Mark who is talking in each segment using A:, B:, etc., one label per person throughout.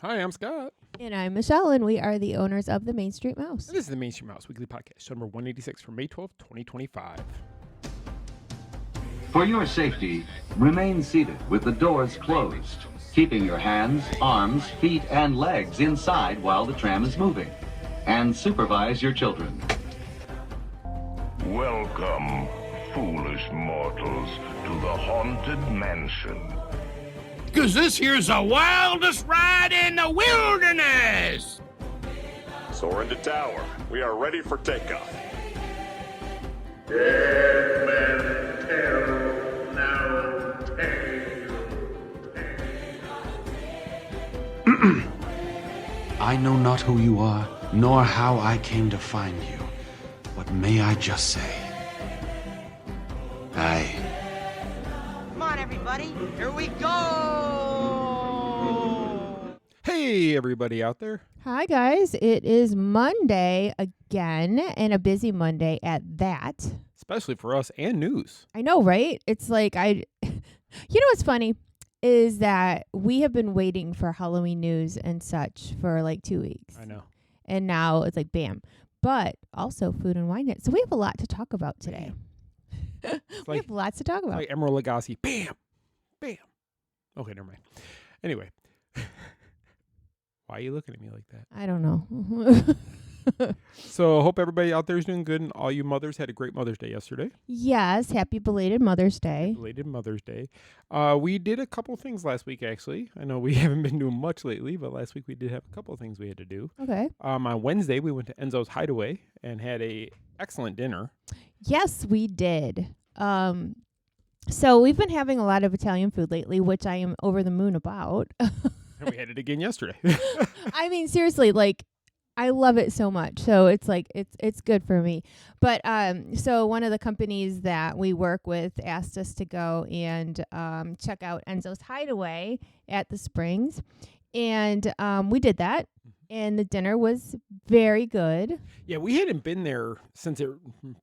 A: Hi, I'm Scott.
B: And I'm Michele, and we are the owners of the Main Street Mouse.
A: And this is the Main Street Mouse Weekly Podcast, show number 186 for May 12th, 2025.
C: For your safety, remain seated with the doors closed, keeping your hands, arms, feet, and legs inside while the tram is moving. And supervise your children.
D: Welcome, foolish mortals, to the Haunted Mansion.
E: 'Cause this here's the wildest ride in the wilderness!
F: Soar into tower. We are ready for takeoff.
G: Dead men tell no tale.
H: I know not who you are, nor how I came to find you. But may I just say,
I: Come on, everybody. Here we go.
A: Hey, everybody out there.
B: Hi, guys. It is Monday again, and a busy Monday at that.
A: Especially for us and news.
B: I know, right? It's like you know what's funny is that we have been waiting for Halloween news and such for like 2 weeks.
A: I know.
B: And now it's like, bam. But also food and wine. So we have a lot to talk about today. We have lots to talk about.
A: Like Emerald Lagasse. Bam! Bam! Okay, never mind. Anyway. Why are you looking at me like that?
B: I don't know.
A: So I hope everybody out there is doing good, and all you mothers had a great Mother's Day yesterday.
B: Yes, happy belated Mother's Day.
A: Belated Mother's Day. We did a couple things last week, actually. I know we haven't been doing much lately, but last week we did have a couple of things we had to do.
B: Okay.
A: On Wednesday, we went to Enzo's Hideaway and had a excellent dinner.
B: Yes, we did. So we've been having a lot of Italian food lately, which I am over the moon about.
A: And we had it again yesterday.
B: I mean, seriously, like, I love it so much. So it's like, it's good for me. But so one of the companies that we work with asked us to go and check out Enzo's Hideaway at the Springs. And we did that. And the dinner was very good.
A: Yeah, we hadn't been there since it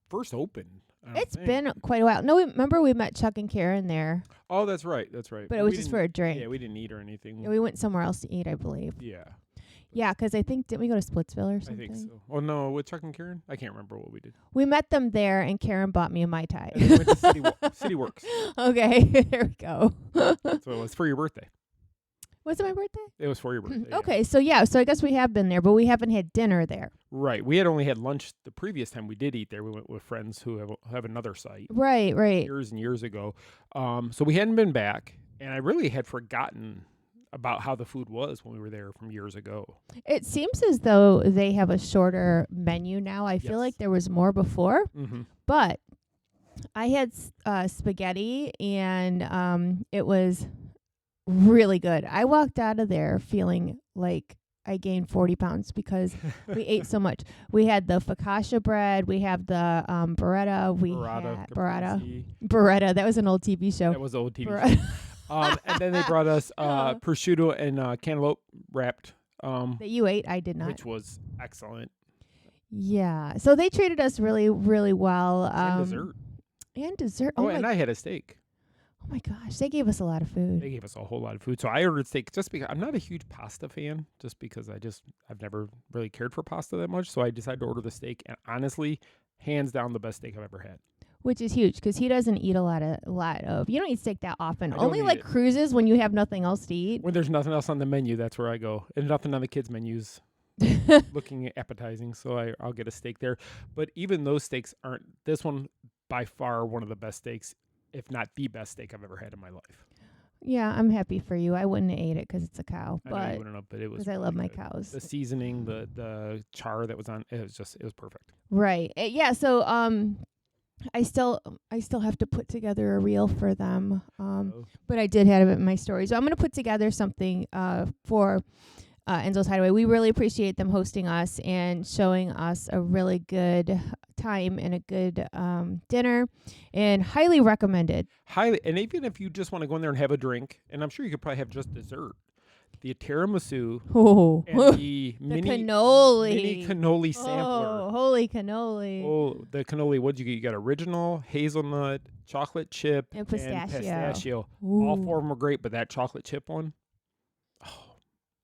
A: first opened.
B: It's been quite a while. No, remember we met Chuck and Karen there.
A: Oh, that's right. That's right.
B: But it was just for a drink.
A: Yeah, we didn't eat or anything.
B: Yeah, we went somewhere else to eat, I believe.
A: Yeah.
B: Yeah, because I think, didn't we go to Splitsville or something?
A: I think so. Oh, no, with Chuck and Karen? I can't remember what we did.
B: We met them there, and Karen bought me a Mai Tai.
A: And then we went to City Works.
B: Okay, there we go.
A: So it was for your birthday.
B: Was it my birthday?
A: It was for your birthday. Yeah.
B: Okay, so I guess we have been there, but we haven't had dinner there.
A: Right. We had only had lunch the previous time we did eat there. We went with friends who have another site.
B: Right.
A: Years and years ago. So we hadn't been back, and I really had forgotten about how the food was when we were there from years ago.
B: It seems as though they have a shorter menu now. I feel like there was more before, but I had spaghetti, and it was really good. I walked out of there feeling like I gained 40 pounds because we ate so much. We had the focaccia bread. We have the burrata. Burrata. That was an old TV show.
A: That was an old TV show. And then they brought us prosciutto and cantaloupe wrapped.
B: That you ate, I did not.
A: Which was excellent.
B: Yeah. So they treated us really, really well.
A: And dessert.
B: Oh,
A: and I had a steak.
B: Oh my gosh, they gave us a lot of food.
A: They gave us a whole lot of food. So I ordered steak just because I'm not a huge pasta fan, just because I've never really cared for pasta that much. So I decided to order the steak, and honestly, hands down the best steak I've ever had.
B: Which is huge because he doesn't eat a lot of. You don't eat steak that often. Only like
A: it.
B: Cruises when you have nothing else to eat.
A: When there's nothing else on the menu, that's where I go, and nothing on the kids' menus. Looking appetizing, so I'll get a steak there. But even those steaks aren't. This one by far one of the best steaks, if not the best steak I've ever had in my life.
B: Yeah, I'm happy for you. I wouldn't have ate it because it's a cow.
A: I know you wouldn't have, but it was
B: because I love my cows.
A: The seasoning, the char that was on, it was perfect.
B: Right. Yeah. So I still have to put together a reel for them. But I did have it in my story, so I'm gonna put together something for Enzo's Hideaway. We really appreciate them hosting us and showing us a really good time and a good dinner, and highly recommended.
A: And even if you just want to go in there and have a drink, and I'm sure you could probably have just dessert, the tiramisu and the mini cannoli sampler.
B: Oh, holy cannoli.
A: Oh, the cannoli, what'd you get? You got original, hazelnut, chocolate chip,
B: and pistachio.
A: All four of them are great, but that chocolate chip one,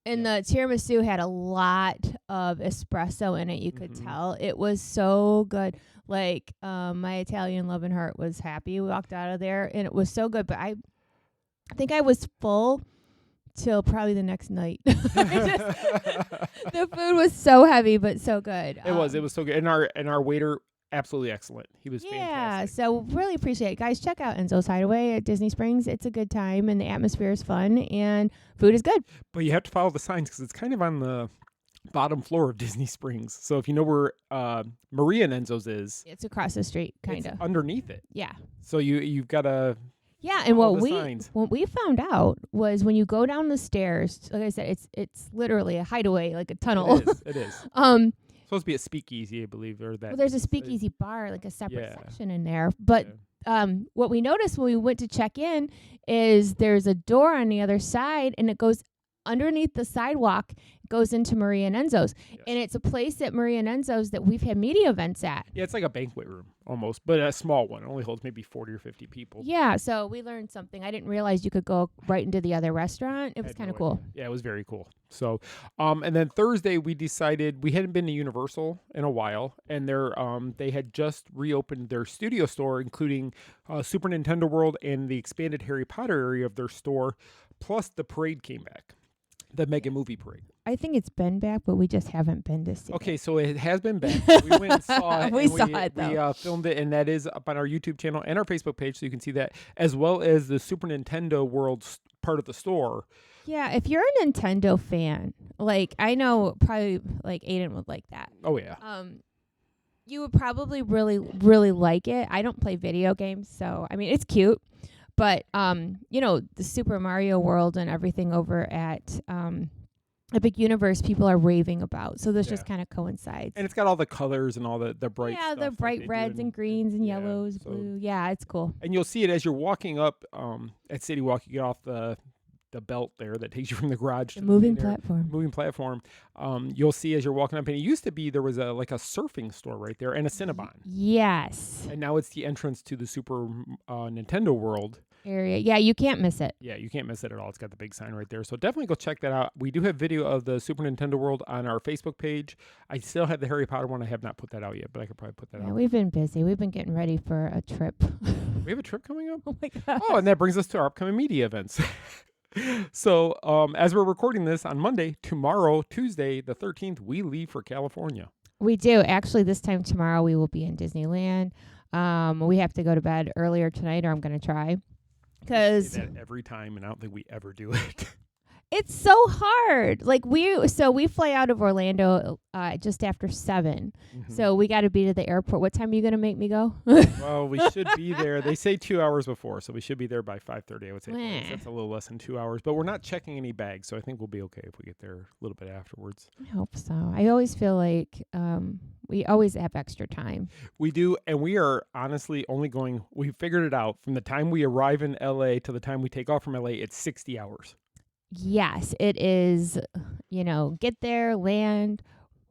B: And the tiramisu had a lot of espresso in it. You could tell it was so good. Like my Italian loving heart was happy. We walked out of there, and it was so good. But I think I was full till probably the next night. The food was so heavy, but so good.
A: It was so good. And our waiter, absolutely excellent. He was fantastic.
B: So really appreciate it. Guys, check out Enzo's Hideaway at Disney Springs. It's a good time, and the atmosphere is fun, and food is good.
A: But you have to follow the signs because it's kind of on the bottom floor of Disney Springs. So if you know where Maria and Enzo's is,
B: it's across the street, kind of
A: underneath it.
B: Yeah.
A: So you've got to.
B: Yeah, and what we found out was when you go down the stairs, like I said, it's literally a hideaway, like a tunnel.
A: It is. Supposed to be a speakeasy, I believe, or that.
B: Well, there's a speakeasy bar, like a separate section in there. But what we noticed when we went to check in is there's a door on the other side, and it goes underneath the sidewalk, goes into Maria and Enzo's. Yes. And it's a place at Maria and Enzo's that we've had media events at.
A: Yeah, it's like a banquet room almost, but a small one. It only holds maybe 40 or 50 people.
B: Yeah, so we learned something. I didn't realize you could go right into the other restaurant. It was kind of cool.
A: Yeah, it was very cool. So, and then Thursday we decided we hadn't been to Universal in a while, and they had just reopened their studio store, including Super Nintendo World and the expanded Harry Potter area of their store, plus the parade came back. The Mega Movie Parade.
B: I think it's been back, but we just haven't been to see it.
A: Okay, so it has been back. We went and saw it.
B: We saw it, though.
A: We filmed it, and that is up on our YouTube channel and our Facebook page, so you can see that, as well as the Super Nintendo World part of the store.
B: Yeah, if you're a Nintendo fan, like I know probably like Aiden would like that.
A: Oh, yeah.
B: You would probably really, really like it. I don't play video games, so, I mean, it's cute. But, the Super Mario World and everything over at Epic Universe, people are raving about. So this just kind of coincides.
A: And it's got all the colors and all the bright stuff.
B: Yeah, the bright reds and greens and yellows, blue. Yeah, it's cool.
A: And you'll see it as you're walking up at City Walk. You get off the belt there that takes you from the garage to the
B: moving platform.
A: You'll see as you're walking up, and it used to be there was a surfing store right there and a Cinnabon.
B: Yes.
A: And now it's the entrance to the Super Nintendo World
B: area. Yeah, you can't miss it.
A: Yeah, you can't miss it at all. It's got the big sign right there. So definitely go check that out. We do have video of the Super Nintendo World on our Facebook page. I still have the Harry Potter one. I have not put that out yet, but I could probably put that out.
B: Yeah, we've been busy. We've been getting ready for a trip.
A: We have a trip coming up?
B: Oh, my God.
A: Oh, and that brings us to our upcoming media events. So, as we're recording this on Monday, tomorrow, Tuesday, the 13th, we leave for California.
B: We do. Actually, this time tomorrow, we will be in Disneyland. We have to go to bed earlier tonight, or I'm going to try. Because
A: that every time, and I don't think we ever do it.
B: It's so hard. Like we fly out of Orlando just after 7. Mm-hmm. So we got to be to the airport. What time are you going to make me go?
A: Well, we should be there. They say 2 hours before, so we should be there by 5:30. I would say that's a little less than 2 hours. But we're not checking any bags, so I think we'll be okay if we get there a little bit afterwards.
B: I hope so. I always feel like we always have extra time.
A: We do, and we are honestly only going. We figured it out from the time we arrive in LA to the time we take off from LA. It's 60 hours.
B: Yes, it is, get there, land,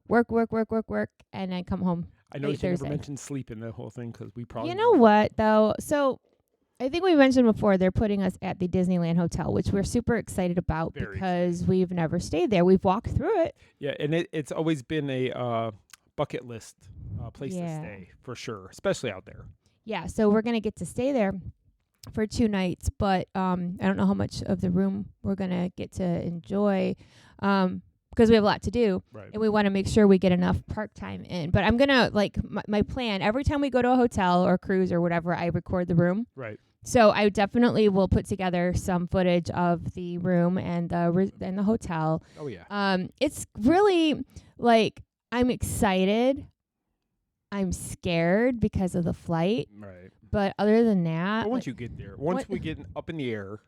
B: work, and then come home.
A: I know you never mentioned sleep in the whole thing because we probably...
B: You know what, though? So I think we mentioned before they're putting us at the Disneyland Hotel, which we're super excited about because we've never stayed there. We've walked through it.
A: Yeah, and it's always been a bucket list place to stay, for sure, especially out there.
B: Yeah, so we're going to get to stay there for 2 nights, but I don't know how much of the room we're going to get to enjoy because we have a lot to do, and we want to make sure we get enough park time in. But I'm going to, my plan, every time we go to a hotel or cruise or whatever, I record the room.
A: Right.
B: So I definitely will put together some footage of the room and the hotel.
A: Oh, yeah.
B: It's really, I'm excited. I'm scared because of the flight.
A: Right.
B: But other than that...
A: Well, once you get there, once we get up in the air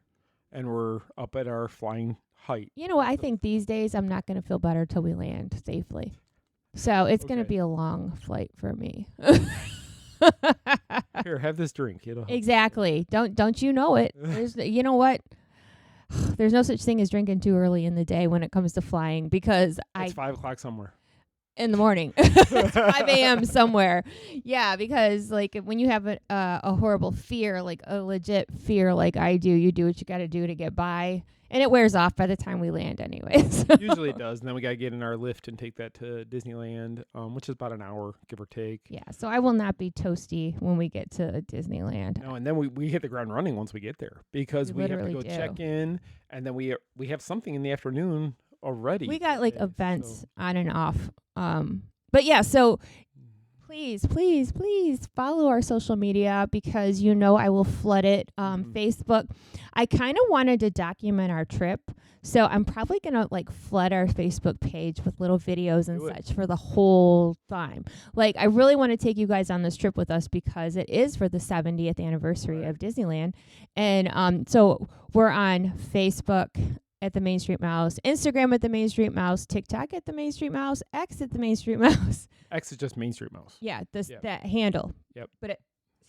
A: and we're up at our flying height...
B: You know what? I think these days I'm not going to feel better till we land safely. So it's going to be a long flight for me.
A: Here, have this drink. It'll help.
B: Exactly. Don't you know it? You know what? There's no such thing as drinking too early in the day when it comes to flying because
A: it's 5 o'clock somewhere.
B: in the morning. It's 5 a.m. somewhere. Yeah, because like when you have a horrible fear, like a legit fear like I do, you do what you got to do to get by. And it wears off by the time we land anyway. So.
A: Usually it does. And then we got to get in our lift and take that to Disneyland, which is about an hour, give or take.
B: Yeah, so I will not be toasty when we get to Disneyland.
A: No, and then we hit the ground running once we get there because we have to go check in. And then we have something in the afternoon already.
B: We got like events on and off. But yeah, so please follow our social media because I will flood it. Facebook. I kind of wanted to document our trip, so I'm probably gonna like flood our Facebook page with little videos and such for the whole time. Like I really want to take you guys on this trip with us because it is for the 70th anniversary of Disneyland, and so we're on Facebook at the Main Street Mouse, Instagram at the Main Street Mouse, TikTok at the Main Street Mouse, X at the Main Street Mouse.
A: X is just Main Street Mouse.
B: Yeah, that handle.
A: Yep.
B: But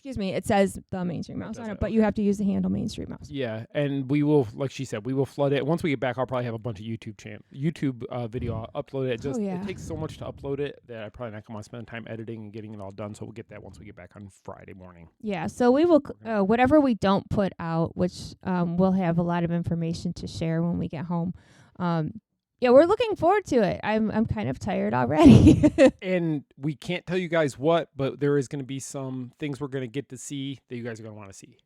B: it says the Main Street Mouse on it, but you have to use the handle Main Street Mouse.
A: Yeah, and we will, like she said, we will flood it. Once we get back, I'll probably have a bunch of YouTube video. I'll upload it. It takes so much to upload it that I probably not going to spend time editing and getting it all done. So we'll get that once we get back on Friday morning.
B: Yeah, so we will whatever we don't put out, which we'll have a lot of information to share when we get home. Yeah, we're looking forward to it. I'm kind of tired already.
A: And we can't tell you guys what, but there is going to be some things we're going to get to see that you guys are going to want to see.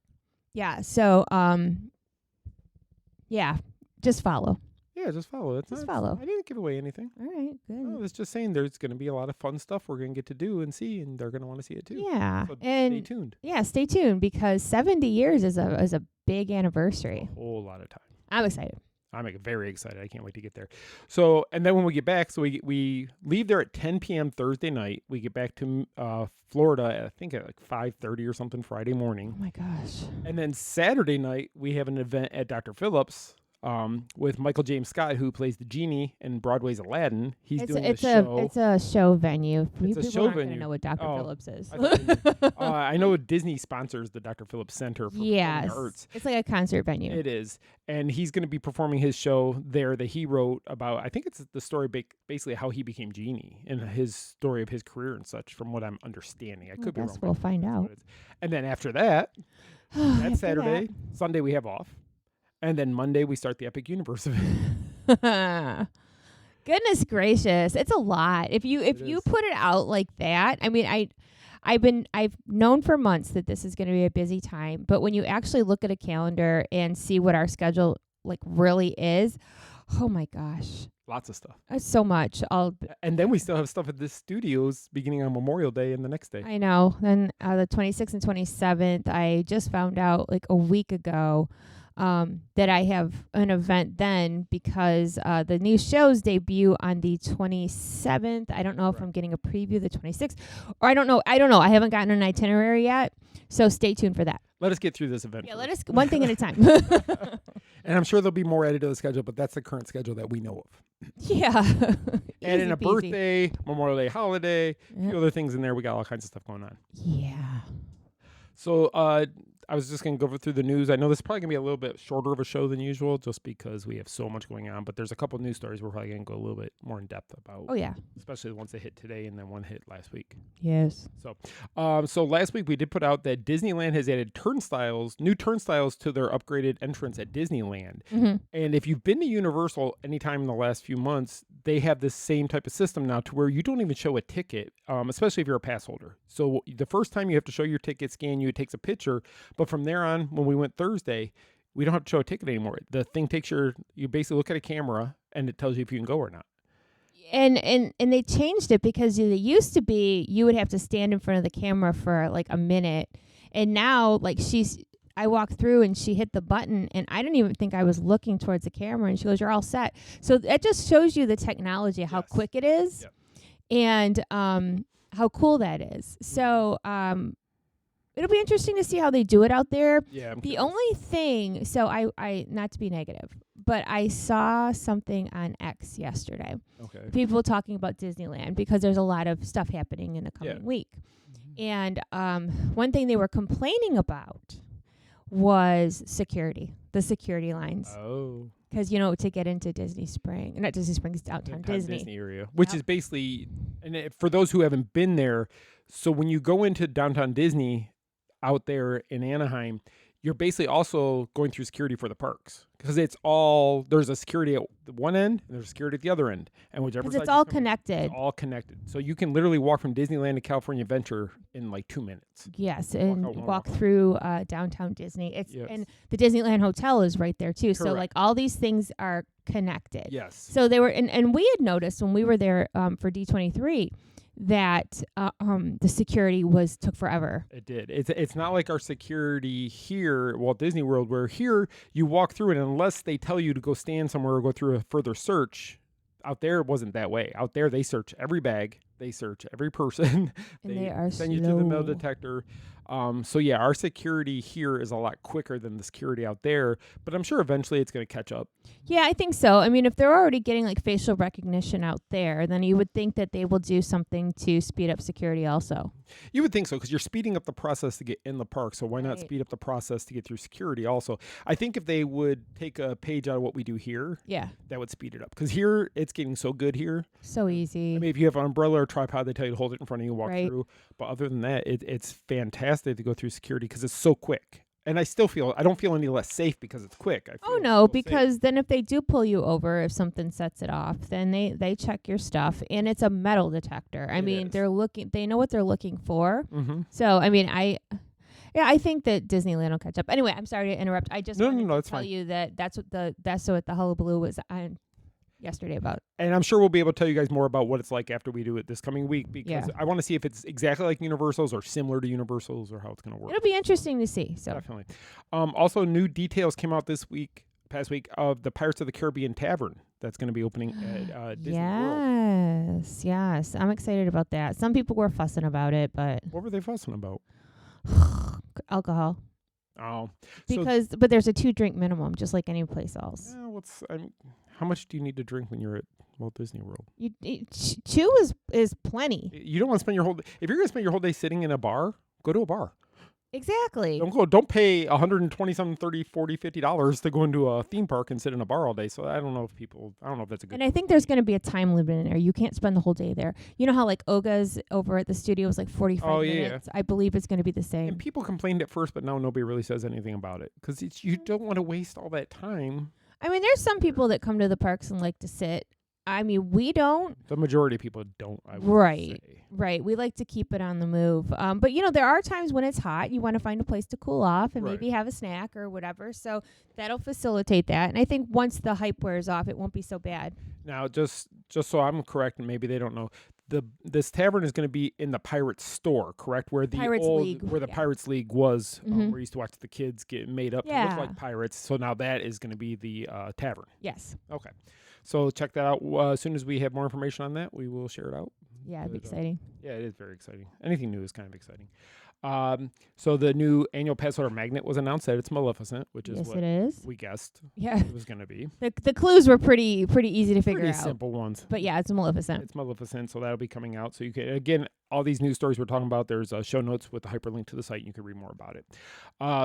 B: Yeah, so just follow.
A: Yeah, just follow.
B: Follow.
A: I didn't give away anything.
B: All right, good.
A: No, it's just saying there's going to be a lot of fun stuff we're going to get to do and see, and they're going to want to see it too.
B: Yeah,
A: so
B: and
A: stay tuned.
B: Yeah, stay tuned because 70 years is a big anniversary.
A: A whole lot of time.
B: I'm excited.
A: I'm very excited. I can't wait to get there. So, and then when we get back, so we leave there at 10 p.m. Thursday night. We get back to Florida, I think at like 5:30 or something Friday morning.
B: Oh my gosh.
A: And then Saturday night, we have an event at Dr. Phillips with Michael James Scott, who plays the genie in Broadway's Aladdin. He's doing a show.
B: It's a show venue.
A: It's a show venue.
B: Going to know what Dr. Phillips is.
A: I know Disney sponsors the Dr. Phillips Center for Performing Arts.
B: It's like a concert venue.
A: It is. And he's going to be performing his show there that he wrote about, I think it's the story basically how he became genie and his story of his career and such, from what I'm understanding. I could be wrong.
B: We'll find out.
A: And then after that, that's Saturday. Sunday we have off. And then Monday we start the Epic Universe event.
B: Goodness gracious, it's a lot. If you put it out like that, I mean, I've known for months that this is going to be a busy time, but when you actually look at a calendar and see what our schedule like really is, oh my gosh.
A: Lots of stuff.
B: So much.
A: And then we still have stuff at the studios beginning on Memorial Day and the next day.
B: I know. Then the 26th and 27th, I just found out like a week ago that I have an event then because the new shows debut on the 27th. I don't know if I'm getting a preview the 26th, or I don't know. I haven't gotten an itinerary yet, so stay tuned for that.
A: Let us get through this event.
B: Yeah, let us one thing at a time.
A: And I'm sure there'll be more added to the schedule, but that's the current schedule that we know of.
B: Yeah.
A: And in a birthday, Memorial Day holiday, a few other things in there. We got all kinds of stuff going on.
B: Yeah.
A: So I was just going to go through the news. I know this is probably going to be a little bit shorter of a show than usual just because we have so much going on. But there's a couple news stories we're probably going to go a little bit more in depth about.
B: Oh, yeah.
A: Especially the ones that hit today and then one hit last week.
B: Yes.
A: So last week we did put out that Disneyland has added new turnstiles to their upgraded entrance at Disneyland.
B: Mm-hmm.
A: And if you've been to Universal anytime in the last few months, they have this same type of system now to where you don't even show a ticket, especially if you're a pass holder. So the first time you have to show your ticket, scan you, it takes a picture. But from there on, when we went Thursday, we don't have to show a ticket anymore. The thing takes you basically look at a camera and it tells you if you can go or not.
B: And they changed it because it used to be you would have to stand in front of the camera for like a minute. And now like I walked through and she hit the button and I didn't even think I was looking towards the camera and she goes, "You're all set." So that just shows you the technology, how quick it is.
A: Yep.
B: And how cool that is. So it'll be interesting to see how they do it out there.
A: Yeah,
B: the only thing, so I not to be negative, but I saw something on X yesterday.
A: Okay.
B: People talking about Disneyland because there's a lot of stuff happening in the coming week. And one thing they were complaining about was security, the security lines.
A: Oh.
B: Because, to get into Disney Springs, not Disney Springs, downtown Disney
A: area, which is basically And for those who haven't been there, so when you go into downtown Disney out there in Anaheim, you're basically also going through security for the parks because there's a security at one end and there's security at the other end, and whichever
B: because
A: side
B: it's all connected.
A: It's all connected, so you can literally walk from Disneyland to California Adventure in like 2 minutes.
B: Yes, and walk through downtown Disney. And the Disneyland Hotel is right there too. Correct. So like all these things are connected.
A: Yes.
B: So they were, and we had noticed when we were there for D23. That the security took forever.
A: It did. It's not like our security here at Walt Disney World, where here you walk through it, and unless they tell you to go stand somewhere or go through a further search, out there it wasn't that way. Out there they search every bag, they search every person,
B: they are
A: send you to the metal detector. So yeah, our security here is a lot quicker than the security out there, but I'm sure eventually it's going to catch up.
B: Yeah, I think so. I mean, if they're already getting like facial recognition out there, then you would think that they will do something to speed up security also.
A: You would think so, because you're speeding up the process to get in the park, so why not speed up the process to get through security also? I think if they would take a page out of what we do here, that would speed it up, because here it's getting so good here.
B: So easy.
A: I mean, if you have an umbrella or tripod, they tell you to hold it in front of you and walk through, but other than that, it's fantastic to go through security because it's so quick. And I don't feel any less safe because it's quick.
B: Because then if they do pull you over, if something sets it off, then they check your stuff, and it's a metal detector. I mean, they know what they're looking for.
A: Mm-hmm.
B: So, I mean, I think that Disneyland will catch up. Anyway, I'm sorry to interrupt. I just wanted to tell you that that's what the hullabaloo was on yesterday about.
A: And I'm sure we'll be able to tell you guys more about what it's like after we do it this coming week, because I want to see if it's exactly like Universal's or similar to Universal's or how it's going to work.
B: It'll be interesting to see. So
A: definitely. Also, new details came out past week of the Pirates of the Caribbean Tavern that's going to be opening at Disney World.
B: Yes. I'm excited about that. Some people were fussing about it, but
A: what were they fussing about?
B: Alcohol.
A: Oh,
B: but there's a 2-drink minimum, just like any place else.
A: How much do you need to drink when you're at Walt Disney World?
B: 2 is plenty.
A: You don't want to spend your whole day. If you're going to spend your whole day sitting in a bar, go to a bar.
B: Exactly.
A: Don't pay $120 something, $30, $40, $50 to go into a theme park and sit in a bar all day. So I don't know if that's a good.
B: And I think there's going to be a time limit in there. You can't spend the whole day there. You know how like Oga's over at the studio was like 45 minutes? I believe it's going to be the same.
A: And people complained at first, but now nobody really says anything about it because you don't want to waste all that time.
B: I mean, there's some people that come to the parks and like to sit. I mean, we don't.
A: The majority of people don't, I would say.
B: Right. We like to keep it on the move. But, there are times when it's hot. You want to find a place to cool off and maybe have a snack or whatever. So that'll facilitate that. And I think once the hype wears off, it won't be so bad.
A: Now, just so I'm correct, and maybe they don't know, this tavern is going to be in the Pirates store, correct? Where the Pirates League was, where we used to watch the kids get made up to look like pirates. So now that is going to be the tavern.
B: Yes.
A: Okay. So check that out. As soon as we have more information on that, we will share it out.
B: Yeah, it'd be exciting.
A: Yeah, it is very exciting. Anything new is kind of exciting. So the new annual pass holder magnet was announced that it's Maleficent, which is what
B: it is.
A: We guessed
B: it
A: was going to be.
B: The clues were pretty easy to figure out.
A: Pretty simple ones.
B: But yeah, it's Maleficent.
A: It's Maleficent, so that'll be coming out. So you can, again, all these news stories we're talking about, there's show notes with the hyperlink to the site. You can read more about it.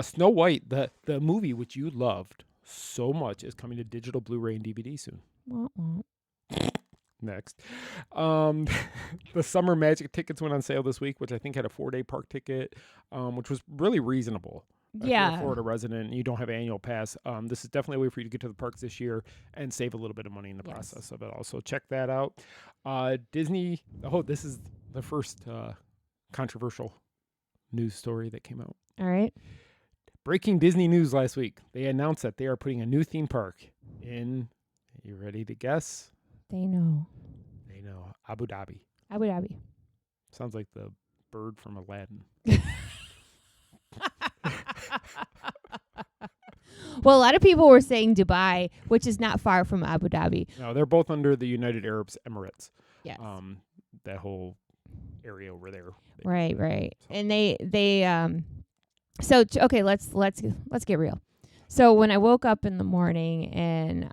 A: Snow White, the movie which you loved so much, is coming to digital Blu-ray and DVD soon. Next. The Summer Magic tickets went on sale this week, which I think had a 4-day park ticket, which was really reasonable. If you're a Florida resident and you don't have an annual pass, this is definitely a way for you to get to the parks this year and save a little bit of money in the process of it. Also, check that out. Disney. This is the first controversial news story that came out.
B: All right.
A: Breaking Disney news last week. They announced that they are putting a new theme park in. You ready to guess?
B: They know.
A: Abu Dhabi.
B: Abu Dhabi.
A: Sounds like the bird from Aladdin.
B: Well, a lot of people were saying Dubai, which is not far from Abu Dhabi.
A: No, they're both under the United Arab Emirates.
B: Yes.
A: That whole area over there.
B: Right. So. And they okay, let's get real. So when I woke up in the morning and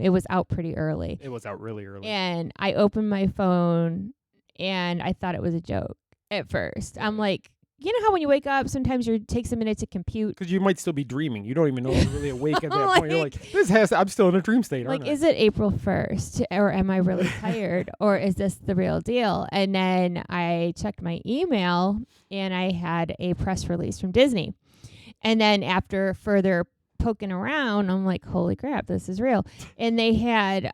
B: it was out pretty early.
A: It was out really early.
B: And I opened my phone and I thought it was a joke at first. I'm like, you know how when you wake up, sometimes it takes a minute to compute.
A: Because you might still be dreaming. You don't even know you're really awake at that point. You're like, I'm still in a dream state, aren't I?
B: Is it April 1st? Or am I really tired? Or is this the real deal? And then I checked my email, and I had a press release from Disney. And then after further poking around, I'm like, holy crap, this is real. And they had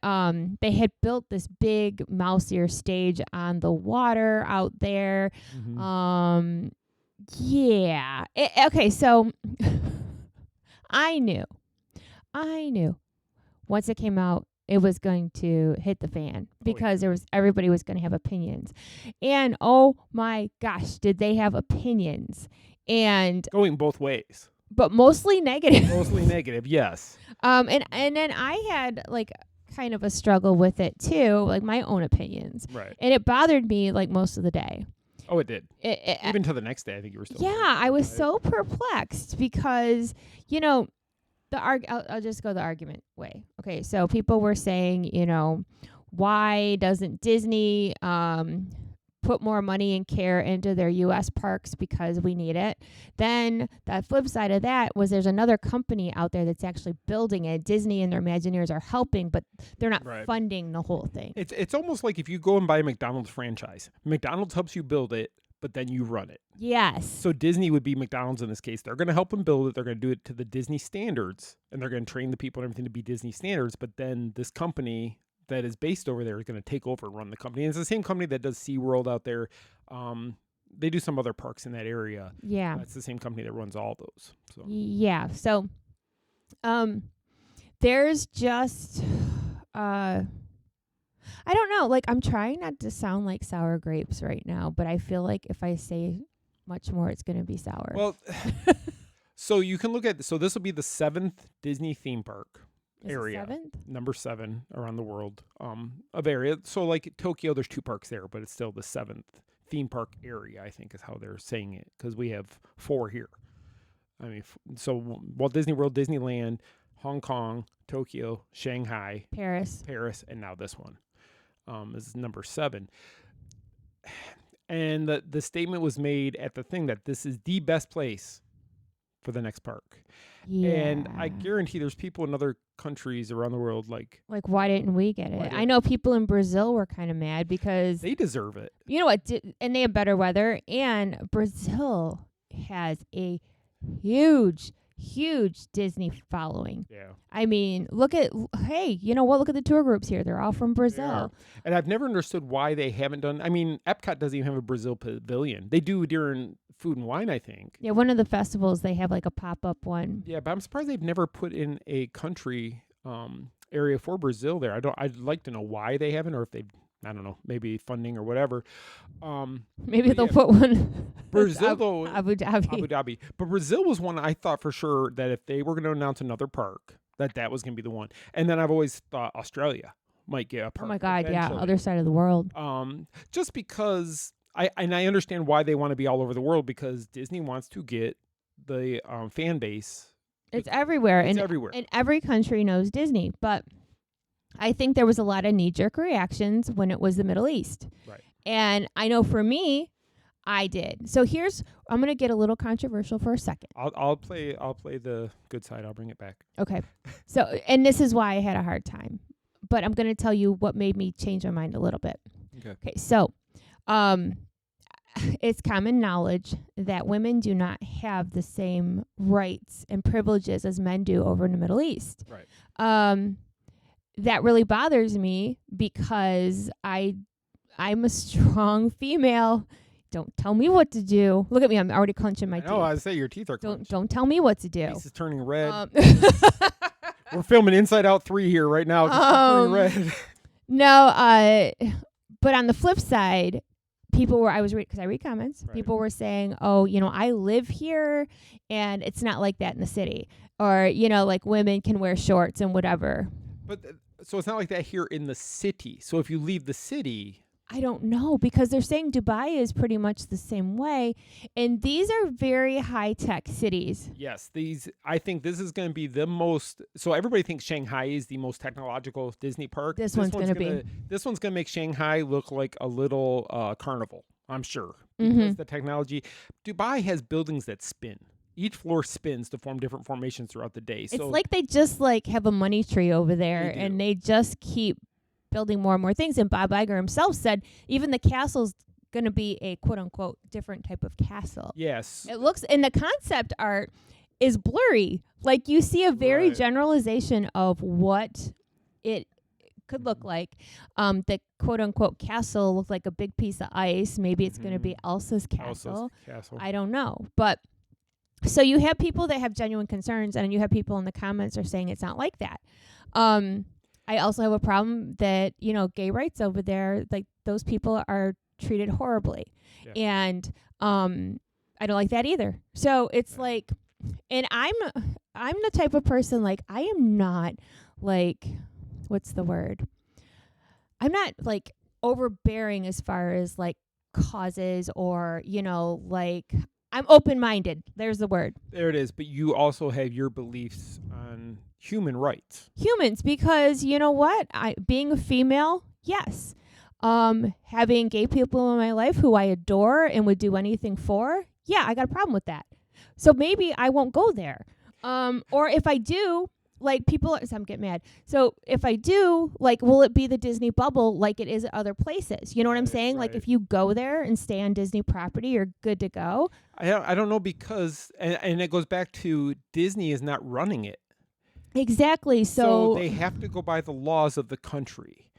B: built this big mouse ear stage on the water out there. Mm-hmm. Yeah. Okay, so I knew once it came out, it was going to hit the fan because everybody was going to have opinions. And oh my gosh, did they have opinions? And
A: going both ways.
B: But mostly negative.
A: Mostly negative, yes.
B: And then I had like kind of a struggle with it too, like my own opinions.
A: Right.
B: And it bothered me like most of the day.
A: Oh, it did. Even to the next day, I think you were still.
B: Yeah, I was so perplexed because, I'll just go the argument way. Okay, so people were saying, why doesn't Disney put more money and care into their U.S. parks because we need it? Then the flip side of that was there's another company out there that's actually building it. Disney and their Imagineers are helping, but they're not funding the whole thing.
A: It's almost like if you go and buy a McDonald's franchise. McDonald's helps you build it, but then you run it.
B: Yes.
A: So Disney would be McDonald's in this case. They're going to help them build it. They're going to do it to the Disney standards, and they're going to train the people and everything to be Disney standards. But then this company that is based over there is going to take over and run the company. And it's the same company that does SeaWorld out there. They do some other parks in that area.
B: Yeah.
A: It's the same company that runs all those. So.
B: Yeah. So there's just I don't know. Like, I'm trying not to sound like sour grapes right now, but I feel like if I say much more, it's going to be sour.
A: Well, so you can look at, so this will be the 7th Disney theme park area. Number 7 around the world of area. So like Tokyo, there's 2 parks there, but it's still the 7th theme park area, I think is how they're saying it, because we have 4 here. I mean, so Walt Disney World, Disneyland, Hong Kong, Tokyo, Shanghai,
B: Paris,
A: and now this one is number 7. And the statement was made at the thing that this is the best place for the next park.
B: Yeah.
A: And I guarantee there's people in other countries around the world like
B: why didn't we get it? I know people in Brazil were kind of mad because
A: they deserve it.
B: You know what? And they have better weather. And Brazil has a huge Disney following.
A: Yeah.
B: I mean, look at the tour groups here. They're all from Brazil.
A: And I've never understood why they haven't done, I mean, Epcot doesn't even have a Brazil pavilion. They do during Food and Wine, I think.
B: Yeah, one of the festivals, they have like a pop-up one.
A: Yeah, but I'm surprised they've never put in a country area for Brazil there. I'd like to know why they haven't, or if they've, I don't know, maybe funding or whatever.
B: Maybe they'll put one.
A: Brazil, though.
B: Abu
A: Dhabi. But Brazil was one I thought for sure that if they were going to announce another park, that was going to be the one. And then I've always thought Australia might get a park.
B: Oh my God,
A: eventually.
B: yeah, other side of the world.
A: Just because I understand why they want to be all over the world, because Disney wants to get the fan base.
B: It's everywhere.
A: It's everywhere.
B: And every country knows Disney. But I think there was a lot of knee-jerk reactions when it was the Middle East.
A: Right.
B: And I know for me, I did. So I'm going to get a little controversial for a second.
A: I'll play the good side. I'll bring it back.
B: Okay. So, and this is why I had a hard time. But I'm going to tell you what made me change my mind a little bit. Okay. So, it's common knowledge that women do not have the same rights and privileges as men do over in the Middle East.
A: Right.
B: That really bothers me because I'm a strong female. Don't tell me what to do. Look at me. I'm already clenching my teeth.
A: No, I say your teeth are clenched.
B: Don't tell me what to do.
A: This is turning red. We're filming Inside Out 3 here right now. Turning red.
B: No, but on the flip side, people were, because I read comments, right. People were saying, oh, I live here and it's not like that in the city. Or, like women can wear shorts and whatever.
A: But so it's not like that here in the city. So if you leave the city,
B: I don't know, because they're saying Dubai is pretty much the same way. And these are very high-tech cities.
A: Yes, I think this is going to be the most, so everybody thinks Shanghai is the most technological Disney park.
B: This one's going to be.
A: This one's going to make Shanghai look like a little carnival, I'm sure. because the technology. Dubai has buildings that spin. Each floor spins to form different formations throughout the day. So
B: it's like they just have a money tree over there, and they just keep building more and more things. And Bob Iger himself said even the castle's going to be a quote unquote different type of castle.
A: Yes.
B: It looks, and the concept art is blurry. Like you see a very generalization of what it could look like. The quote unquote castle looked like a big piece of ice. Maybe it's going to be Elsa's castle. I don't know. But so you have people that have genuine concerns, and you have people in the comments are saying it's not like that. I also have a problem that, gay rights over there, like those people are treated horribly. Yeah. And I don't like that either. So it's like, and I'm the type of person, like, I am not like, what's the word? I'm not like overbearing as far as like causes or, like, I'm open-minded. There's the word.
A: There it is. But you also have your beliefs on human rights.
B: Humans, because you know what? Being a female, yes. Having gay people in my life who I adore and would do anything for, yeah, I got a problem with that. So maybe I won't go there. Or if I do, like I'm getting mad. So if I do, like, will it be the Disney bubble like it is at other places? You know what I'm saying? Right. Like if you go there and stay on Disney property, you're good to go.
A: I don't know because, and it goes back to Disney is not running it.
B: Exactly. So
A: they have to go by the laws of the country.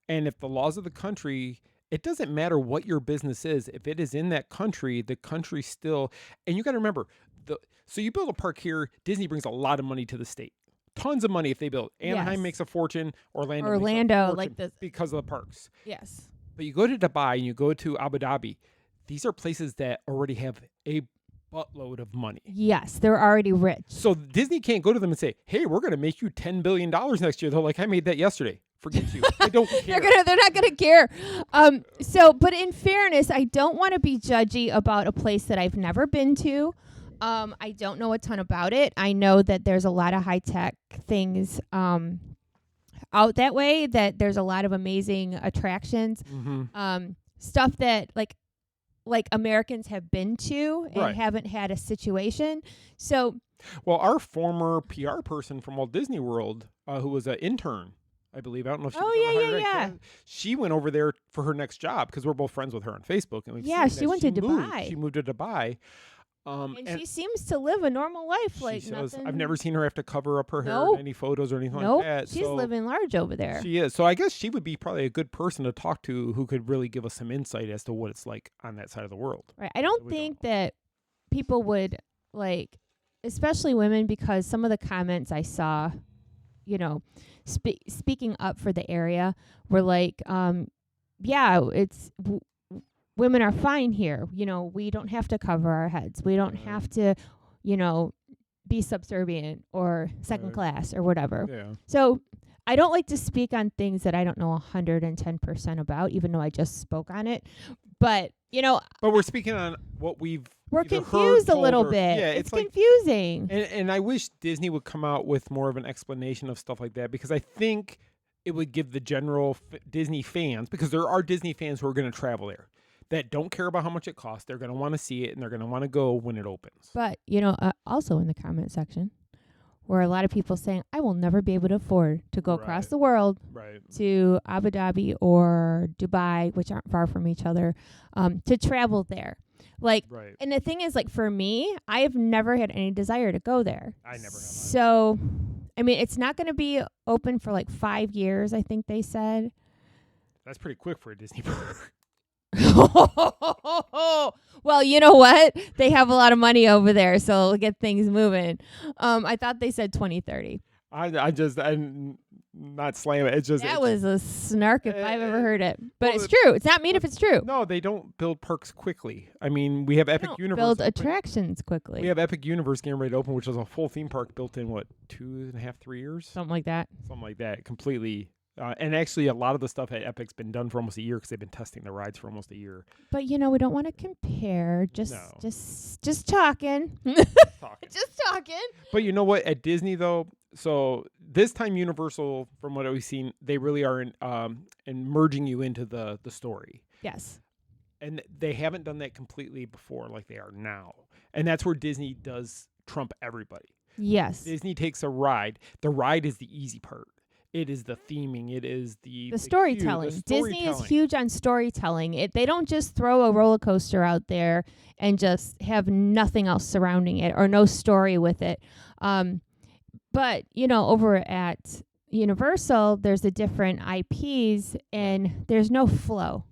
A: And if the laws of the country, it doesn't matter what your business is. If it is in that country, the country still, and you got to remember, so you build a park here, Disney brings a lot of money to the state. Tons of money if they build. Anaheim makes a fortune. Orlando makes a fortune
B: like this
A: because of the parks.
B: Yes.
A: But you go to Dubai and you go to Abu Dhabi. These are places that already have a buttload of money.
B: Yes, they're already rich.
A: So Disney can't go to them and say, "Hey, we're going to make you $10 billion next year." They're like, "I made that yesterday. Forget you. I don't care."
B: They're not gonna care. But in fairness, I don't want to be judgy about a place that I've never been to. I don't know a ton about it. I know that there's a lot of high-tech things out that way, that there's a lot of amazing attractions, stuff that like Americans have been to and haven't had a situation. So,
A: well, our former PR person from Walt Disney World, who was an intern, I believe. I don't know if she was She went over there for her next job because we're both friends with her on Facebook. And
B: she went to Dubai.
A: She moved to Dubai.
B: And she seems to live a normal life. Like nothing.
A: I've never seen her have to cover up her hair in any photos or anything like that.
B: She's living large over there.
A: She is. So I guess she would be probably a good person to talk to who could really give us some insight as to what it's like on that side of the world.
B: Right. I don't think that people would, like, especially women, because some of the comments I saw, speaking up for the area were like, it's... women are fine here. We don't have to cover our heads. We don't have to, be subservient or second class or whatever. Yeah. So I don't like to speak on things that I don't know 110% about, even though I just spoke on it. But,
A: But we're speaking on what we're
B: confused a little bit. Yeah, it's confusing.
A: And I wish Disney would come out with more of an explanation of stuff like that, because I think it would give the general Disney fans, because there are Disney fans who are going to travel there, that don't care about how much it costs. They're going to want to see it, and they're going to want to go when it opens.
B: But, also in the comment section, were a lot of people saying, I will never be able to afford to go across the world to Abu Dhabi or Dubai, which aren't far from each other, to travel there. And the thing is, for me, I have never had any desire to go there.
A: I never have.
B: So, it's not going to be open for 5 years, I think they said.
A: That's pretty quick for a Disney park.
B: Well, you know what? They have a lot of money over there, so it'll get things moving. I thought they said 2030.
A: I'm not slamming it. It's just
B: that was a snark if I've ever heard it. But it's true. It's not mean if it's true.
A: No, they don't build parks quickly. We have Epic Universe.
B: Build attractions quickly.
A: We have Epic Universe getting ready to open, which is a full theme park built in 2.5, 3 years?
B: Something like that.
A: Completely. And actually, a lot of the stuff at Epic's been done for almost a year because they've been testing the rides for almost a year.
B: But we don't want to compare. Just talking. Just talking.
A: But you know what? At Disney, though, so this time Universal, from what we've seen, they really are in merging you into the story.
B: Yes.
A: And they haven't done that completely before like they are now. And that's where Disney does trump everybody.
B: Yes.
A: Disney takes a ride. The ride is the easy part. It is the theming. It is the
B: storytelling. Disney is huge on storytelling. They don't just throw a roller coaster out there and just have nothing else surrounding it or no story with it. But, over at Universal, there's the different IPs and there's no flow.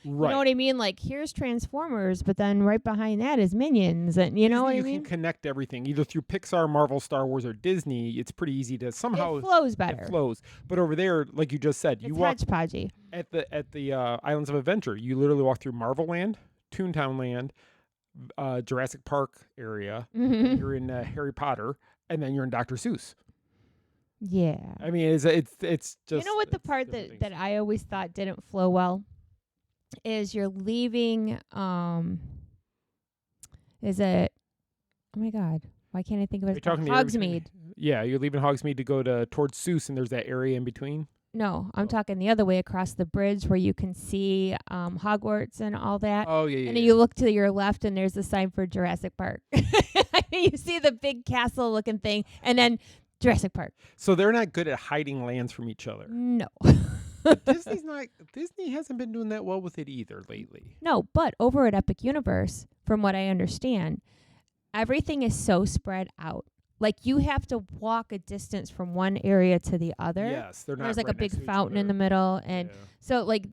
A: Right.
B: You know what I mean? Like, here's Transformers, but then right behind that is Minions. And you know what I mean?
A: You can connect everything, either through Pixar, Marvel, Star Wars, or Disney. It's pretty easy to somehow...
B: It flows better.
A: It flows. But over there, like you just said, you walk...
B: hodgepodgey.
A: At the Islands of Adventure, you literally walk through Marvel Land, Toontown Land, Jurassic Park area, you're in Harry Potter, and then you're in Dr. Seuss.
B: Yeah.
A: I mean, it's just...
B: You know what the part that I always thought didn't flow well? Is you're leaving, is it, oh my God, why can't I think of it? Hogsmeade.
A: Yeah, you're leaving Hogsmeade to go towards Seuss, and there's that area in between.
B: No, I'm talking the other way across the bridge where you can see Hogwarts and all that.
A: Oh, yeah.
B: And then you look to your left, and there's a sign for Jurassic Park. You see the big castle-looking thing, and then Jurassic Park.
A: So they're not good at hiding lands from each other.
B: No.
A: Disney hasn't been doing that well with it either lately.
B: No, but over at Epic Universe, from what I understand, everything is so spread out. Like, you have to walk a distance from one area to the other.
A: Yes, they're not.
B: There's like a big fountain in the middle, and so like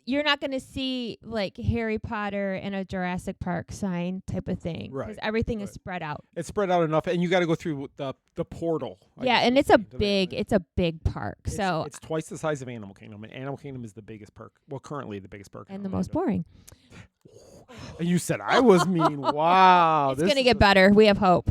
B: you're not going to see like Harry Potter and a Jurassic Park sign type of thing, because everything is spread out.
A: It's spread out enough, and you got to go through the portal.
B: Yeah, and it's a big park. So
A: it's twice the size of Animal Kingdom, and Animal Kingdom is the biggest park. Well, currently the biggest park,
B: and the most boring.
A: And you said I was mean. Wow,
B: it's going to get better. We have hope.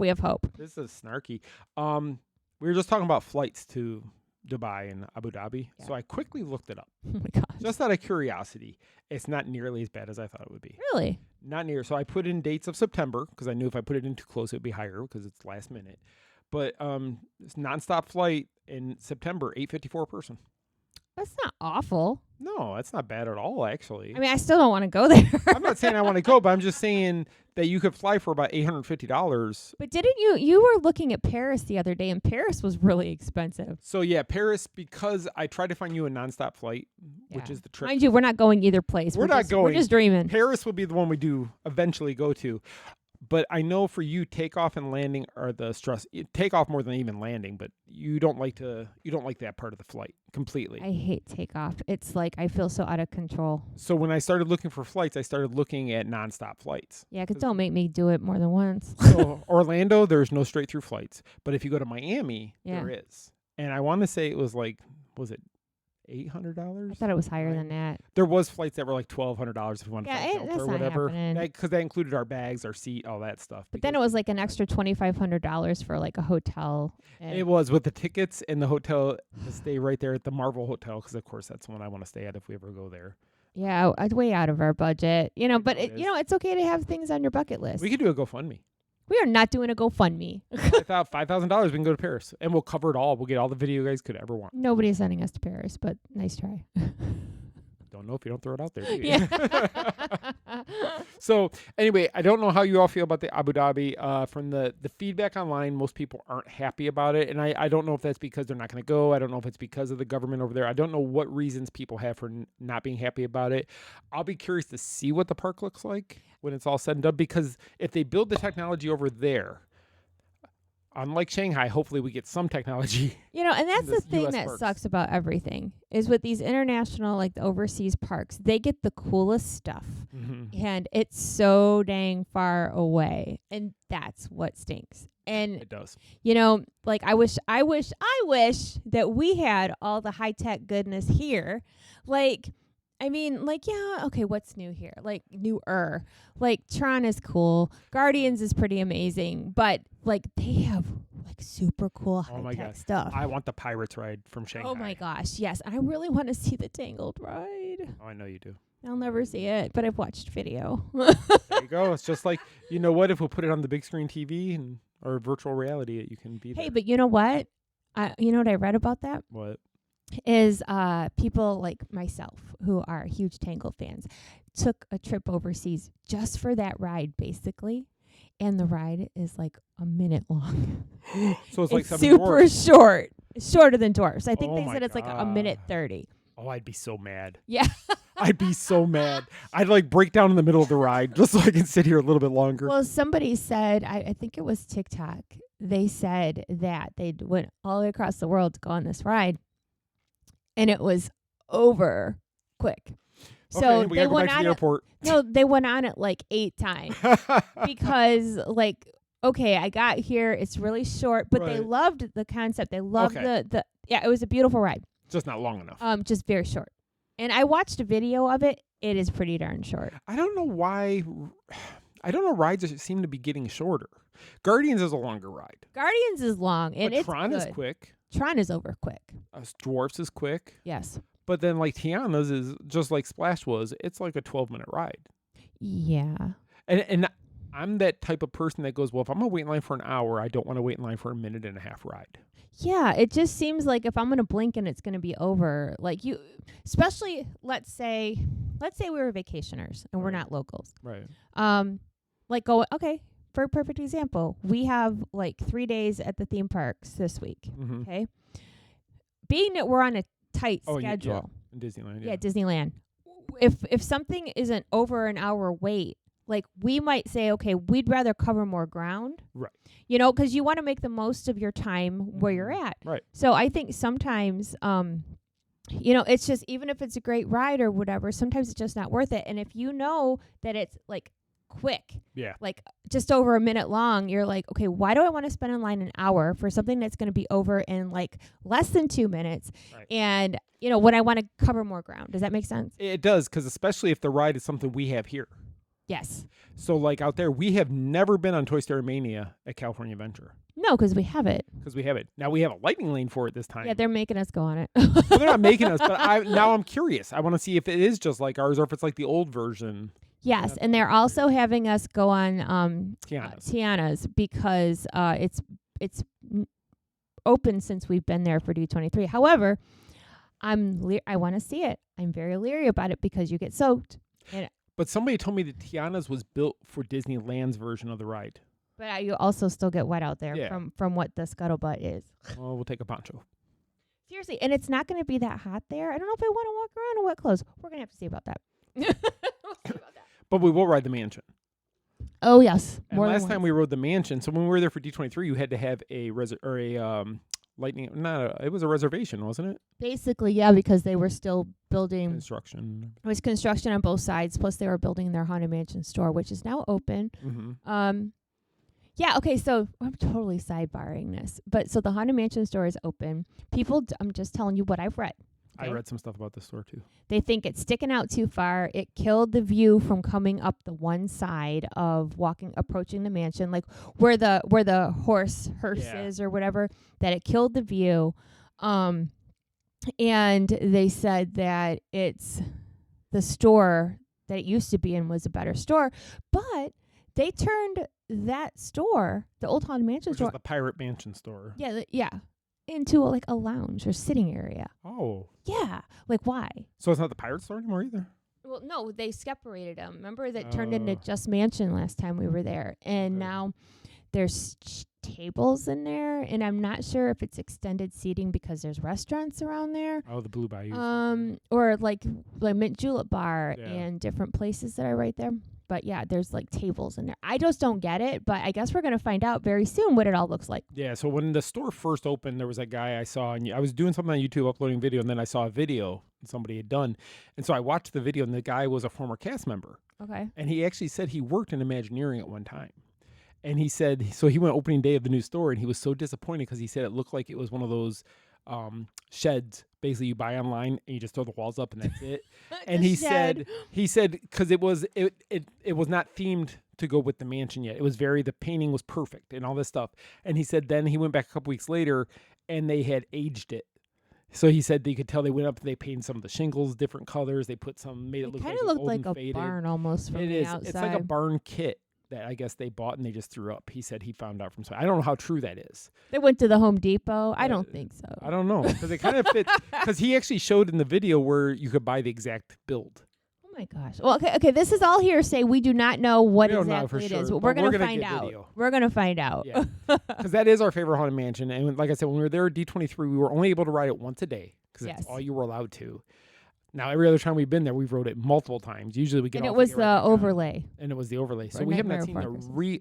A: This is snarky. We were just talking about flights to Dubai and Abu Dhabi. Yeah. So I quickly looked it up.
B: Oh my gosh.
A: Just out of curiosity. It's not nearly as bad as I thought it would be.
B: Really?
A: Not near. So I put in dates of September because I knew if I put it in too close, it would be higher because it's last minute. But it's nonstop flight in September, $854 a person.
B: That's not awful.
A: No, that's not bad at all, actually.
B: I mean, I still don't want to go there.
A: I'm not saying I want to go, but I'm just saying that you could fly for about $850.
B: But didn't you were looking at Paris the other day, and Paris was really expensive.
A: So, yeah, Paris, because I tried to find you a nonstop flight, which is the trip.
B: Mind you, we're not going either place.
A: We're not going.
B: We're just dreaming.
A: Paris will be the one we do eventually go to. But I know for you, takeoff and landing are the stress. Takeoff more than even landing, but you don't like that part of the flight completely.
B: I hate takeoff. It's like I feel so out of control.
A: So when I started looking for flights, I started looking at nonstop flights.
B: Yeah, because don't make me do it more than once.
A: So Orlando, there's no straight through flights. But if you go to Miami, there is. And I want to say it was like, was it $800?
B: I thought it was higher than that.
A: There was flights that were like $1,200 if you want to fly
B: that's
A: or
B: not
A: whatever.
B: Happening.
A: Because that included our bags, our seat, all that stuff.
B: But then it was like an extra $2,500 for like a hotel.
A: It was with the tickets and the hotel to stay right there at the Marvel Hotel, because of course that's the one I want to stay at if we ever go there.
B: Yeah, way out of our budget, but it's okay to have things on your bucket list.
A: We could do a GoFundMe.
B: We are not doing a GoFundMe.
A: $5,000, we can go to Paris, and we'll cover it all. We'll get all the video you guys could ever want.
B: Nobody's sending us to Paris, but nice try.
A: Don't know if you don't throw it out there, do you?
B: Yeah.
A: So, anyway, I don't know how you all feel about the Abu Dhabi. From the feedback online, most people aren't happy about it, and I don't know if that's because they're not going to go. I don't know if it's because of the government over there. I don't know what reasons people have for not being happy about it. I'll be curious to see what the park looks like when it's all said and done, because if they build the technology over there, unlike Shanghai, hopefully we get some technology.
B: And that's the thing that
A: parks.
B: sucks about everything is with these international, like the overseas parks, they get the coolest stuff. Mm-hmm. And it's so dang far away. And that's what stinks. And
A: it does.
B: Like I wish that we had all the high tech goodness here. Okay, what's new here? Like, newer. Like, Tron is cool. Guardians is pretty amazing. But, like, they have, like, super cool high-tech stuff.
A: I want the Pirates ride from Shanghai.
B: Oh, my gosh, yes. I really want to see the Tangled ride.
A: Oh, I know you do.
B: I'll never see it, but I've watched video.
A: There you go. It's just like, you know what? If we'll put it on the big screen TV or virtual reality, you can be there.
B: Hey, but you know what? You know what I read about that?
A: What?
B: is people like myself who are huge Tangled fans took a trip overseas just for that ride, basically. And the ride is like a minute long.
A: So it's like
B: super short. Shorter than Dwarfs. I think they said it's like a minute 30.
A: Oh, I'd be so mad.
B: Yeah.
A: I'd be so mad. I'd like break down in the middle of the ride just so I can sit here a little bit longer.
B: Well, somebody said, I think it was TikTok, they said that they went all the way across the world to go on this ride, and it was over quick. So
A: we
B: they
A: gotta go
B: went
A: back to
B: on
A: the airport.
B: No, they went on it like 8 times because like, okay, I got here. It's really short, but they loved the concept. They loved the it was a beautiful ride.
A: Just not long enough.
B: Just very short. And I watched a video of it. It is pretty darn short.
A: I don't know why. I don't know. Rides seem to be getting shorter. Guardians is a longer ride.
B: Guardians is long, and
A: but Tron is quick.
B: Tron is over quick.
A: Dwarfs is quick.
B: Yes.
A: But then like Tiana's is just like Splash was. It's like a 12-minute ride.
B: Yeah.
A: And I'm that type of person that goes, well, if I'm going to wait in line for an hour, I don't want to wait in line for a minute and a half ride.
B: Yeah, it just seems like if I'm going to blink and it's going to be over, like you, especially let's say we were vacationers and we're not locals.
A: Right.
B: Like for a perfect example, we have like 3 days at the theme parks this week.
A: Mm-hmm.
B: Okay. Being that we're on a tight schedule.
A: In Disneyland.
B: Yeah, Disneyland. If something isn't over an hour wait, like we might say, okay, we'd rather cover more ground.
A: Right.
B: You know, because you want to make the most of your time where you're at.
A: Right.
B: So I think sometimes, you know, it's just, even if it's a great ride or whatever, sometimes it's just not worth it. And if you know that it's like quick, like just over a minute long, you're like, okay, why do I want to spend in line an hour for something that's going to be over in like less than 2 minutes? Right. And, you know, when I want to cover more ground. Does that make sense?
A: It does, because especially if the ride is something we have here.
B: Yes.
A: So, like out there, we have never been on Toy Story Mania at California Adventure.
B: No, because we have it.
A: Now we have a lightning lane for it this time.
B: Yeah, they're making us go on it.
A: Well, they're not making us, but now I'm curious. I want to see if it is just like ours or if it's like the old version.
B: Yes, and they're also having us go on Tiana's because it's open since we've been there for D23. However, I want to see it. I'm very leery about it because you get soaked.
A: But somebody told me that Tiana's was built for Disneyland's version of the ride.
B: But you also still get wet out there from what the scuttlebutt is.
A: Oh, we'll take a poncho.
B: Seriously, and it's not going to be that hot there. I don't know if I want to walk around in wet clothes. We're going to have to see about that. We'll see about that.
A: But we will ride the mansion.
B: Oh, yes.
A: And last time we rode the mansion, so when we were there for D23, you had to have a lightning. It was a reservation, wasn't it?
B: Basically, yeah, because they were still building
A: construction.
B: It was construction on both sides. Plus, they were building their Haunted Mansion store, which is now open.
A: Mm-hmm.
B: Yeah. Okay. So I'm totally sidebarring this, but so the Haunted Mansion store is open. People, I'm just telling you what I've read. Okay?
A: I read some stuff about the store too.
B: They think it's sticking out too far. It killed the view from coming up the one side of approaching the mansion, like where the hearse is or whatever. That it killed the view, and they said that it's the store that it used to be in was a better store, but they turned that store, the old Haunted Mansion store,
A: the Pirate Mansion store.
B: Yeah, into a lounge or sitting area.
A: Oh.
B: Yeah. Like, why?
A: So it's not the pirate store anymore either?
B: Well, no, they separated them. Remember that turned into Just Mansion last time we were there. And now there's tables in there, and I'm not sure if it's extended seating because there's restaurants around there.
A: Oh, the Blue Bayou.
B: Or like Mint Julep Bar and different places that are right there. But yeah, there's like tables in there. I just don't get it, but I guess we're going to find out very soon what it all looks like.
A: Yeah, so when the store first opened, there was a guy I saw, and I was doing something on YouTube, uploading video, and then I saw a video somebody had done. And so I watched the video, and the guy was a former cast member.
B: Okay.
A: And he actually said he worked in Imagineering at one time. And he said, so he went opening day of the new store, and he was so disappointed because he said it looked like it was one of those sheds basically you buy online and you just throw the walls up and that's it. And he said because it was not themed to go with the mansion yet. It was the painting was perfect and all this stuff. And he said then he went back a couple weeks later and they had aged it. So he said you could tell they went up and they painted some of the shingles different colors. They put some, made it look
B: kind of looked like a
A: faded.
B: barn almost from the outside.
A: It's like a barn kit that I guess they bought and they just threw up. He said he found out from somebody. I don't know how true that is.
B: They went to the Home Depot. I don't think so.
A: I don't know because it kind of fits. Because he actually showed in the video where you could buy the exact build.
B: Oh my gosh. Well, okay. This is all hearsay. We do not know what exactly it is.
A: Sure,
B: but we're gonna find out.
A: Video.
B: We're gonna find out.
A: Yeah, because that is our favorite haunted mansion. And like I said, when we were there at D23, we were only able to ride it once a day because that's all you were allowed to. Now, every other time we've been there, we've rode it multiple times. Usually we get
B: and
A: off
B: it was
A: and
B: the overlay.
A: And it was the overlay. So we have not seen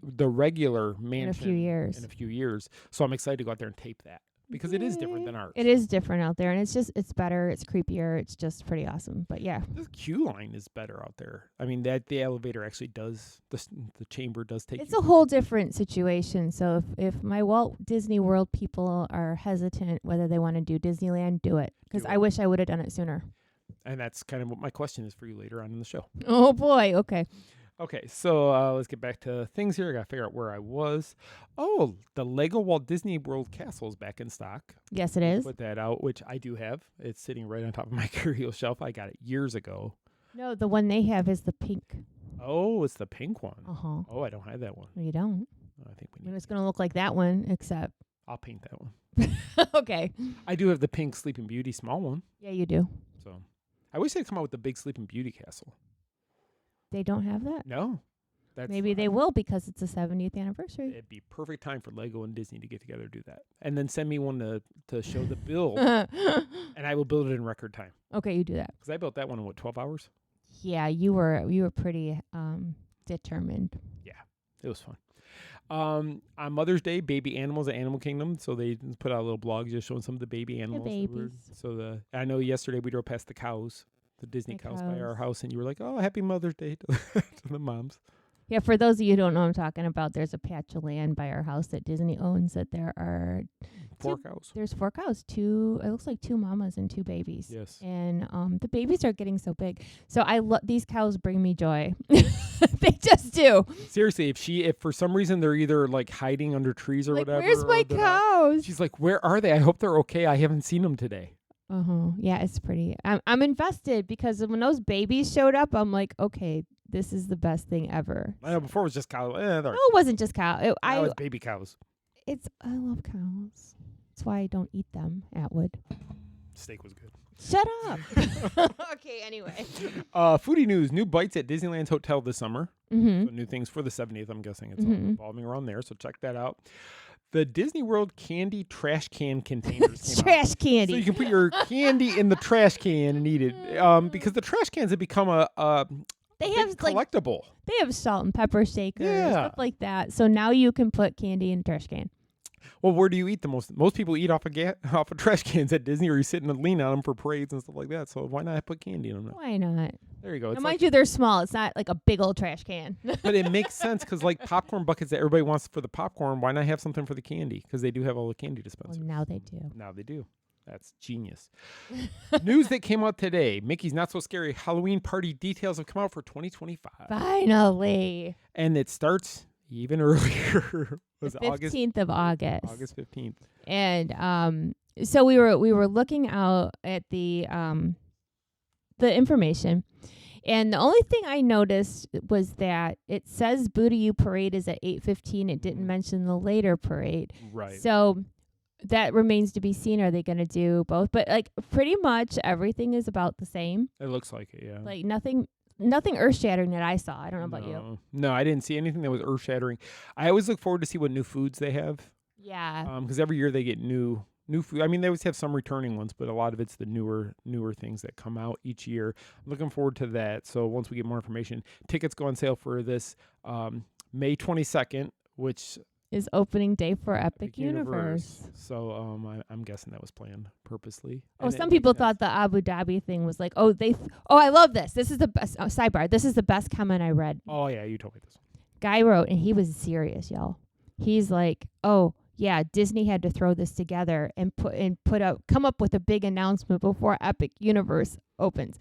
A: the regular mansion in a few years. So I'm excited to go out there and tape that because it is different than ours.
B: It is different out there, and it's better. It's creepier. It's just pretty awesome. But yeah,
A: the queue line is better out there. I mean, the elevator actually does the chamber does take.
B: It's a whole different situation. So if my Walt Disney World people are hesitant whether they want to do Disneyland, do it because I wish I would have done it sooner.
A: And that's kind of what my question is for you later on in the show.
B: Oh, boy. Okay.
A: Okay, so let's get back to things here. I got to figure out where I was. Oh, the Lego Walt Disney World Castle is back in stock.
B: Yes, it is.
A: Put that out, which I do have. It's sitting right on top of my curio shelf. I got it years ago.
B: No, the one they have is the pink.
A: Oh, it's the pink one.
B: Uh-huh.
A: Oh, I don't have that one.
B: No, you don't.
A: I think we need
B: it's going to look like that one, except...
A: I'll paint that one.
B: Okay.
A: I do have the pink Sleeping Beauty small one.
B: Yeah, you do.
A: So... I wish they'd come out with the big Sleeping Beauty castle.
B: They don't have that?
A: No.
B: Maybe they will because it's the 70th anniversary.
A: It'd be perfect time for Lego and Disney to get together and do that. And then send me one to show the build, and I will build it in record time.
B: Okay, you do that.
A: Because I built that one in, 12 hours?
B: Yeah, you were pretty determined.
A: Yeah, it was fun. On Mother's Day, baby animals at Animal Kingdom. So they put out a little blog just showing some of the baby animals.
B: The babies.
A: I know yesterday we drove past the cows, the Disney cows by our house, and you were like, "Oh, happy Mother's Day" to the moms.
B: Yeah, for those of you who don't know what I'm talking about, there's a patch of land by our house that Disney owns that there are
A: 4 cows.
B: There's 4 cows. It looks like 2 mamas and 2 babies.
A: Yes.
B: And the babies are getting so big. So these cows bring me joy. They just do.
A: Seriously, if for some reason they're either like hiding under trees or whatever.
B: Where's my cows?
A: She's like, where are they? I hope they're okay. I haven't seen them today.
B: Yeah, it's pretty. I'm invested because when those babies showed up, I'm like, okay, this is the best thing ever.
A: I know before it was just cows.
B: No, it wasn't just cow. It
A: was baby cows.
B: I love cows. That's why I don't eat them. Atwood.
A: Steak was good.
B: Shut up. Okay, anyway.
A: Foodie news. New bites at Disneyland's hotel this summer.
B: Mm-hmm.
A: So new things for the 70th, I'm guessing. It's all revolving around there, so check that out. The Disney World candy trash can containers came
B: trash
A: out.
B: candy.
A: So you can put your candy in the trash can and eat it. Because the trash cans have become a collectible.
B: They have salt and pepper shakers, stuff like that. So now you can put candy in a trash can.
A: Well, where do you eat the most? Most people eat off of trash cans at Disney, or you sit and lean on them for parades and stuff like that. So why not put candy in them?
B: Why not?
A: There you go.
B: Now, mind you, they're small. It's not like a big old trash can.
A: But it makes sense because like popcorn buckets that everybody wants for the popcorn, why not have something for the candy? Because they do have all the candy dispensers.
B: Well, now they do.
A: Now they do. That's genius. News that came out today. Mickey's Not So Scary Halloween Party details have come out for 2025.
B: Finally.
A: And it starts even earlier.
B: Was the 15th of August.
A: August 15th.
B: And so we were looking out at the information, and the only thing I noticed was that it says Boo to You Parade is at 8:15. It didn't mention the later parade.
A: Right.
B: So that remains to be seen. Are they going to do both? But like pretty much everything is about the same.
A: It looks like it, yeah.
B: Like nothing earth-shattering that I saw. I don't know about you.
A: No, I didn't see anything that was earth-shattering. I always look forward to see what new foods they have.
B: Yeah.
A: Because every year they get new food. I mean, they always have some returning ones, but a lot of it's the newer things that come out each year. I'm looking forward to that. So once we get more information, tickets go on sale for this May 22nd, which
B: is opening day for Epic Universe.
A: So I'm guessing that was planned purposely.
B: Oh, some people thought the Abu Dhabi thing was like, I love this. This is the best. Sidebar. This is the best comment I read.
A: Oh yeah, you told me this one.
B: Guy wrote, and he was serious, y'all. He's like, oh yeah, Disney had to throw this together and come up with a big announcement before Epic Universe opens.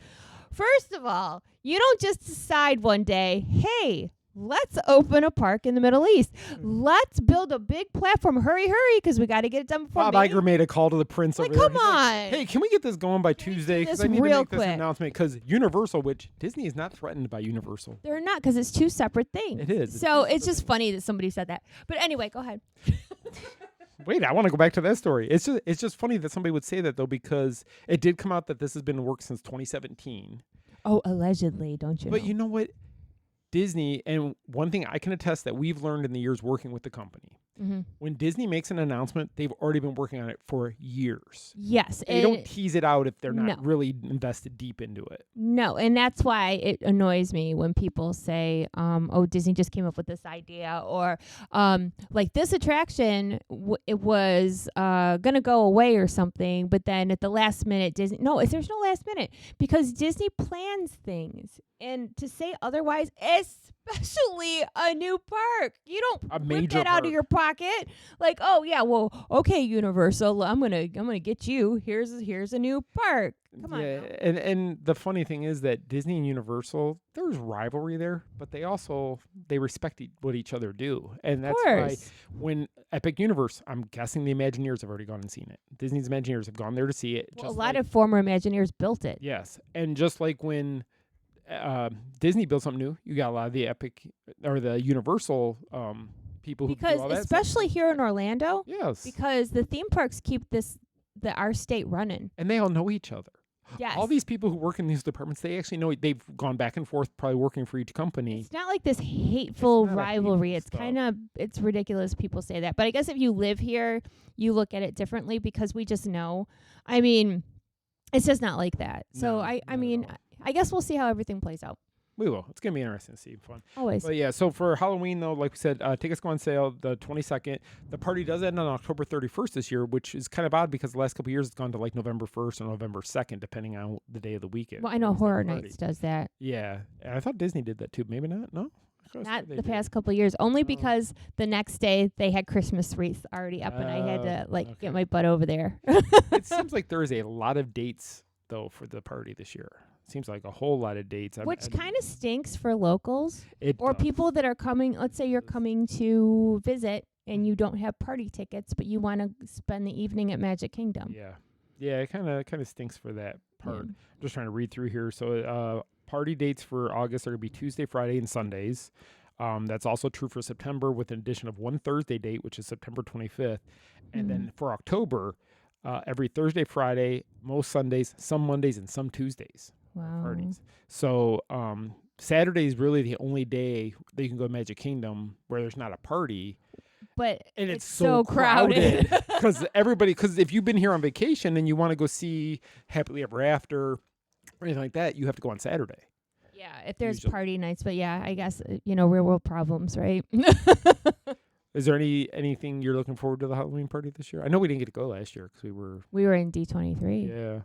B: First of all, you don't just decide one day, hey, let's open a park in the Middle East. Let's build a big platform. Hurry, because we got to get it done before
A: Bob Iger made a call to the prince over there.
B: Come on.
A: Like, hey, can we get this going by Tuesday? Because I need to make this announcement. Because Universal, which Disney is not threatened by Universal.
B: They're not, because it's two separate things.
A: It is.
B: So it's just funny that somebody said that. But anyway, go ahead.
A: Wait, I want to go back to that story. It's just funny that somebody would say that, though, because it did come out that this has been in work since 2017.
B: Oh, allegedly, don't you
A: But
B: know?
A: you know what? Disney, and one thing I can attest that we've learned in the years working with the company, when Disney makes an announcement, they've already been working on it for years.
B: Yes.
A: They don't tease it out if they're not really invested deep into it.
B: No, and that's why it annoys me when people say, oh, Disney just came up with this idea, or like this attraction, it was going to go away or something, but then at the last minute, Disney, there's no last minute, because Disney plans things. And to say otherwise, especially a new park, you don't rip that out of your pocket. Like, oh yeah, well, okay, Universal, I'm gonna get you. Here's a new park. Come on.
A: Yeah, and the funny thing is that Disney and Universal, there's rivalry there, but they respect what each other do, and that's why when Epic Universe, I'm guessing the Imagineers have already gone and seen it. Disney's Imagineers have gone there to see it.
B: Well, a lot of former Imagineers built it.
A: Yes, and just like when Disney built something new, you got a lot of the Epic or the Universal people who do all that
B: especially
A: stuff.
B: Here in Orlando.
A: Yes,
B: because the theme parks keep our state running,
A: and they all know each other.
B: Yes.
A: All these people who work in these departments, they actually know. They've gone back and forth, probably working for each company.
B: It's not like this hateful rivalry. It's it's ridiculous people say that. But I guess if you live here, you look at it differently, because we just know. I mean, it's just not like that. So I mean, I guess we'll see how everything plays out.
A: We will. It's going to be interesting to see. Fun.
B: Always.
A: But yeah, so for Halloween, though, like we said, tickets go on sale the 22nd. The party does end on October 31st this year, which is kind of odd because the last couple of years it's gone to like November 1st or November 2nd, depending on the day of the weekend.
B: Well, I know Horror Nights does that.
A: Yeah. And I thought Disney did that too. Maybe not? No?
B: Not the past couple of years, only because the next day they had Christmas wreaths already up, and I had to get my butt over there.
A: It seems like there is a lot of dates, though, for the party this year. Seems like a whole lot of dates.
B: Which kind of stinks for locals or
A: does.
B: people that are coming. Let's say you're coming to visit and you don't have party tickets, but you want to spend the evening at Magic Kingdom.
A: Yeah, it kind of stinks for that part. I'm just trying to read through here. So party dates for August are going to be Tuesday, Friday, and Sundays. That's also true for September, with an addition of one Thursday date, which is September 25th. And then for October, every Thursday, Friday, most Sundays, some Mondays, and some Tuesdays.
B: Wow.
A: Parties. So Saturday is really the only day that you can go to Magic Kingdom where there's not a party.
B: But
A: and it's so crowded because if you've been here on vacation and you want to go see Happily Ever After or anything like that, you have to go on Saturday.
B: Yeah, if there's party nights. But yeah, I guess real world problems, right?
A: Is there anything you're looking forward to the Halloween party this year? I know we didn't get to go last year because we were
B: in D23.
A: Yeah.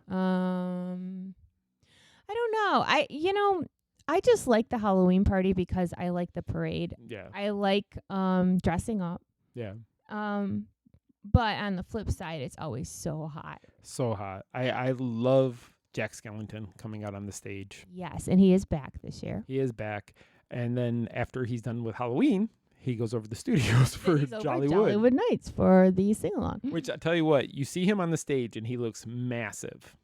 B: I don't know. I just like the Halloween party because I like the parade.
A: Yeah.
B: I like dressing up.
A: Yeah.
B: But on the flip side, it's always so hot.
A: So hot. I love Jack Skellington coming out on the stage.
B: Yes, and he is back this year.
A: He is back. And then after he's done with Halloween, he goes over to the studios for
B: Jollywood Nights for the sing-along.
A: Which I tell you what, you see him on the stage and he looks massive.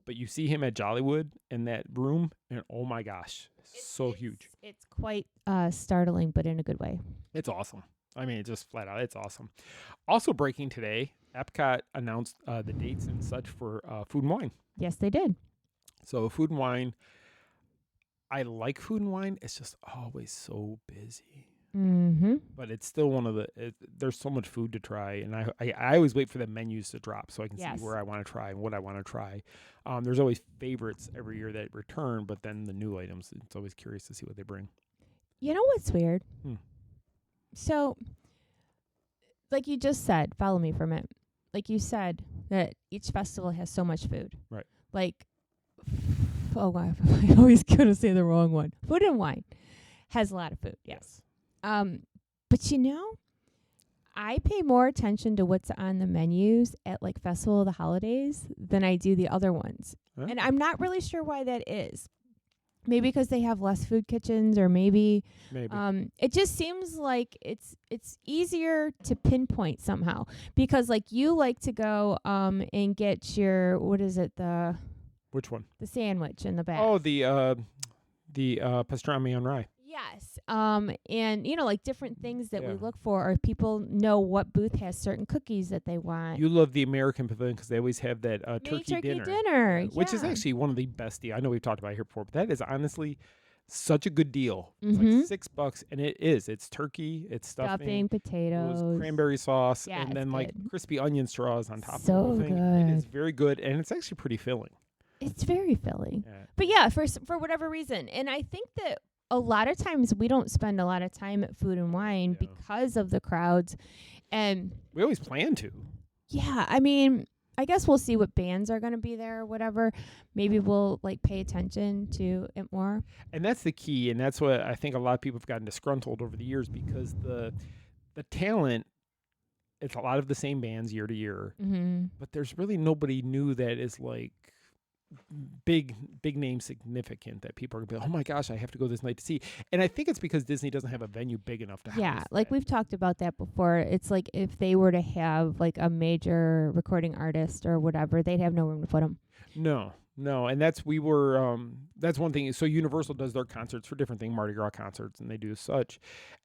A: But you see him at Jollywood in that room, and oh my gosh, so huge.
B: It's quite startling, but in a good way.
A: It's awesome. I mean, just flat out, it's awesome. Also breaking today, Epcot announced the dates and such for Food and Wine.
B: Yes, they did.
A: So Food and Wine, I like Food and Wine. It's just always so busy.
B: Mm-hmm.
A: But it's still one of there's so much food to try, and I always wait for the menus to drop so I can see where I want to try and what I want to try. There's always favorites every year that return, but then the new items, it's always curious to see what they bring.
B: You know what's weird? So, like you just said, follow me for a minute. Like you said that each festival has so much food.
A: Right.
B: Like, oh, I always gonna say the wrong one. Food and Wine has a lot of food. Yes. But I pay more attention to what's on the menus at like Festival of the Holidays than I do the other ones. And I'm not really sure why that is. Maybe because they have less food kitchens, or maybe. It just seems like it's easier to pinpoint somehow, because like you like to go and get your, what is it,
A: which one?
B: The sandwich in the back.
A: Oh, the pastrami on rye.
B: Yes. And like different things that we look for, or people know what booth has certain cookies that they want.
A: You love the American Pavilion because they always have that turkey dinner. Which is actually one of the best deals. I know we've talked about it here before, but that is honestly such a good deal. It's like $6, and it's turkey, it's stuffing,
B: potatoes,
A: cranberry sauce, and then like crispy onion straws on top of the whole thing. It is very good, and it's actually pretty filling.
B: It's very filling. Yeah. But for whatever reason, and I think that a lot of times we don't spend a lot of time at Food and Wine because of the crowds, and
A: we always plan to.
B: Yeah, I mean, I guess we'll see what bands are going to be there or whatever. Maybe we'll like pay attention to it more.
A: And that's the key, and that's what I think a lot of people have gotten disgruntled over the years, because the talent, it's a lot of the same bands year to year, but there's really nobody new that is like big name significant that people are gonna be, oh my gosh, I have to go this night to see. And I think it's because Disney doesn't have a venue big enough to house
B: like
A: that.
B: We've talked about that before. It's like if they were to have like a major recording artist or whatever, they'd have no room to put them.
A: No, and that's one thing. So Universal does their concerts for different things, Mardi Gras concerts, and they do such,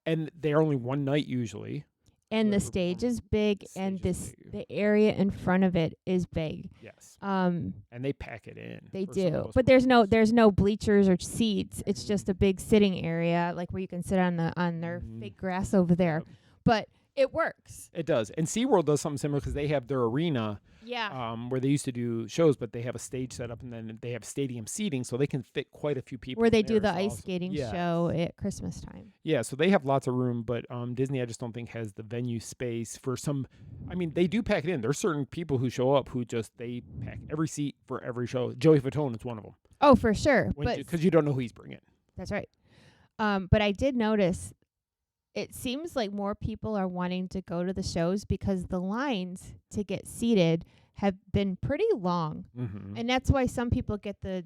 A: and they're only one night usually.
B: And the stage is big, and the area in front of it is big.
A: Yes. And they pack it in.
B: They do, but there's no bleachers or seats. It's just a big sitting area, like where you can sit on their fake grass over there. Yep. But it works.
A: It does. And SeaWorld does something similar because they have their arena.
B: Yeah.
A: Where they used to do shows, but they have a stage set up, and then they have stadium seating, so they can fit quite a few people.
B: Where they do the ice skating show at Christmas time.
A: Yeah, so they have lots of room, but Disney, I just don't think, has the venue space for some. I mean, they do pack it in. There's certain people who show up who they pack every seat for every show. Joey Fatone is one of them.
B: Oh, for sure.
A: Because you don't know who he's bringing.
B: That's right. But I did notice, it seems like more people are wanting to go to the shows because the lines to get seated have been pretty long. And that's why some people get the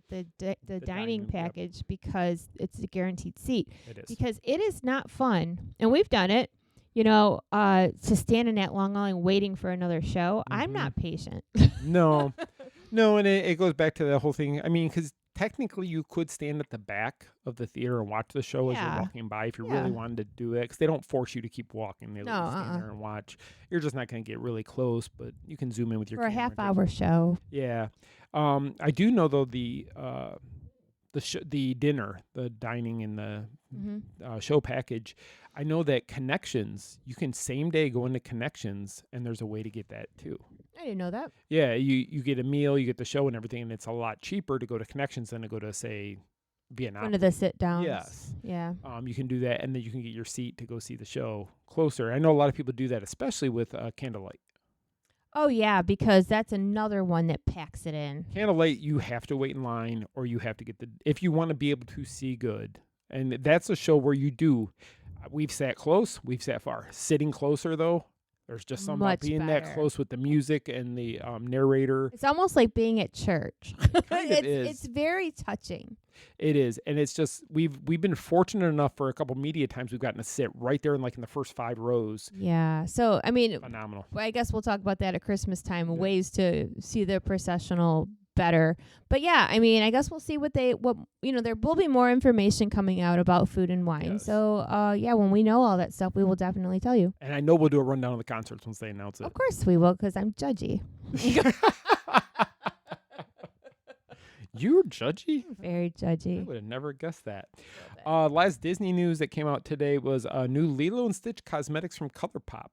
B: dining package, because it's a guaranteed seat.
A: It is. Because
B: it is not fun. And we've done it, to stand in that long line waiting for another show. I'm not patient.
A: No, and it goes back to the whole thing. I mean, because technically you could stand at the back of the theater and watch the show as you're walking by if you really wanted to do it, because they don't force you to keep walking. They let you stand there and watch. You're just not going to get really close, but you can zoom in with your
B: camera. For a half-hour show.
A: Yeah. I do know, though, the dinner, the dining and the show package, I know that Connections, you can same day go into Connections, and there's a way to get that too.
B: I didn't know that.
A: Yeah, you get a meal, you get the show and everything, and it's a lot cheaper to go to Connections than to go to, say, Vietnam.
B: One of the sit-downs.
A: Yes.
B: Yeah.
A: You can do that, and then you can get your seat to go see the show closer. I know a lot of people do that, especially with Candlelight.
B: Oh, yeah, because that's another one that packs it in.
A: Candlelight, you have to wait in line, or you have to get if you want to be able to see good. And that's a show where you do. We've sat close, we've sat far. Sitting closer, though, there's just something about being that close with the music and the narrator.
B: It's almost like being at church. It's very touching.
A: It is, and it's just we've been fortunate enough for a couple media times we've gotten to sit right there in the first 5 rows.
B: Yeah, so I mean,
A: phenomenal.
B: I guess we'll talk about that at Christmas time. Yeah. Ways to see the processional better, but yeah, I mean, I guess we'll see what there will be more information coming out about Food and Wine. Yes. So when we know all that stuff, we will definitely tell you.
A: And I know we'll do a rundown of the concerts once they announce it.
B: Of course we will, because I'm judgy.
A: You're judgy?
B: Very judgy.
A: I would have never guessed that. Last Disney news that came out today was new Lilo and Stitch cosmetics from ColourPop.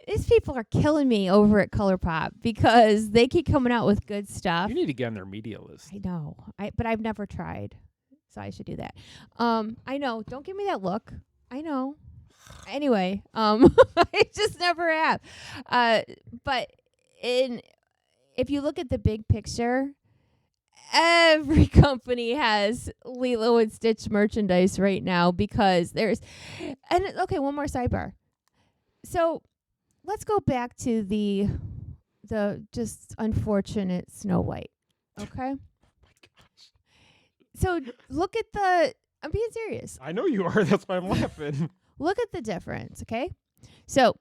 B: These people are killing me over at ColourPop because they keep coming out with good stuff.
A: You need to get on their media list.
B: I know, but I've never tried, so I should do that. I know. Don't give me that look. I know. Anyway, I just never have. But if you look at the big picture, every company has Lilo and Stitch merchandise right now because one more sidebar. So let's go back to the just unfortunate Snow White. Okay?
A: Oh my gosh.
B: So look at the. I'm being serious.
A: I know you are. That's why I'm laughing.
B: Look at the difference, okay? So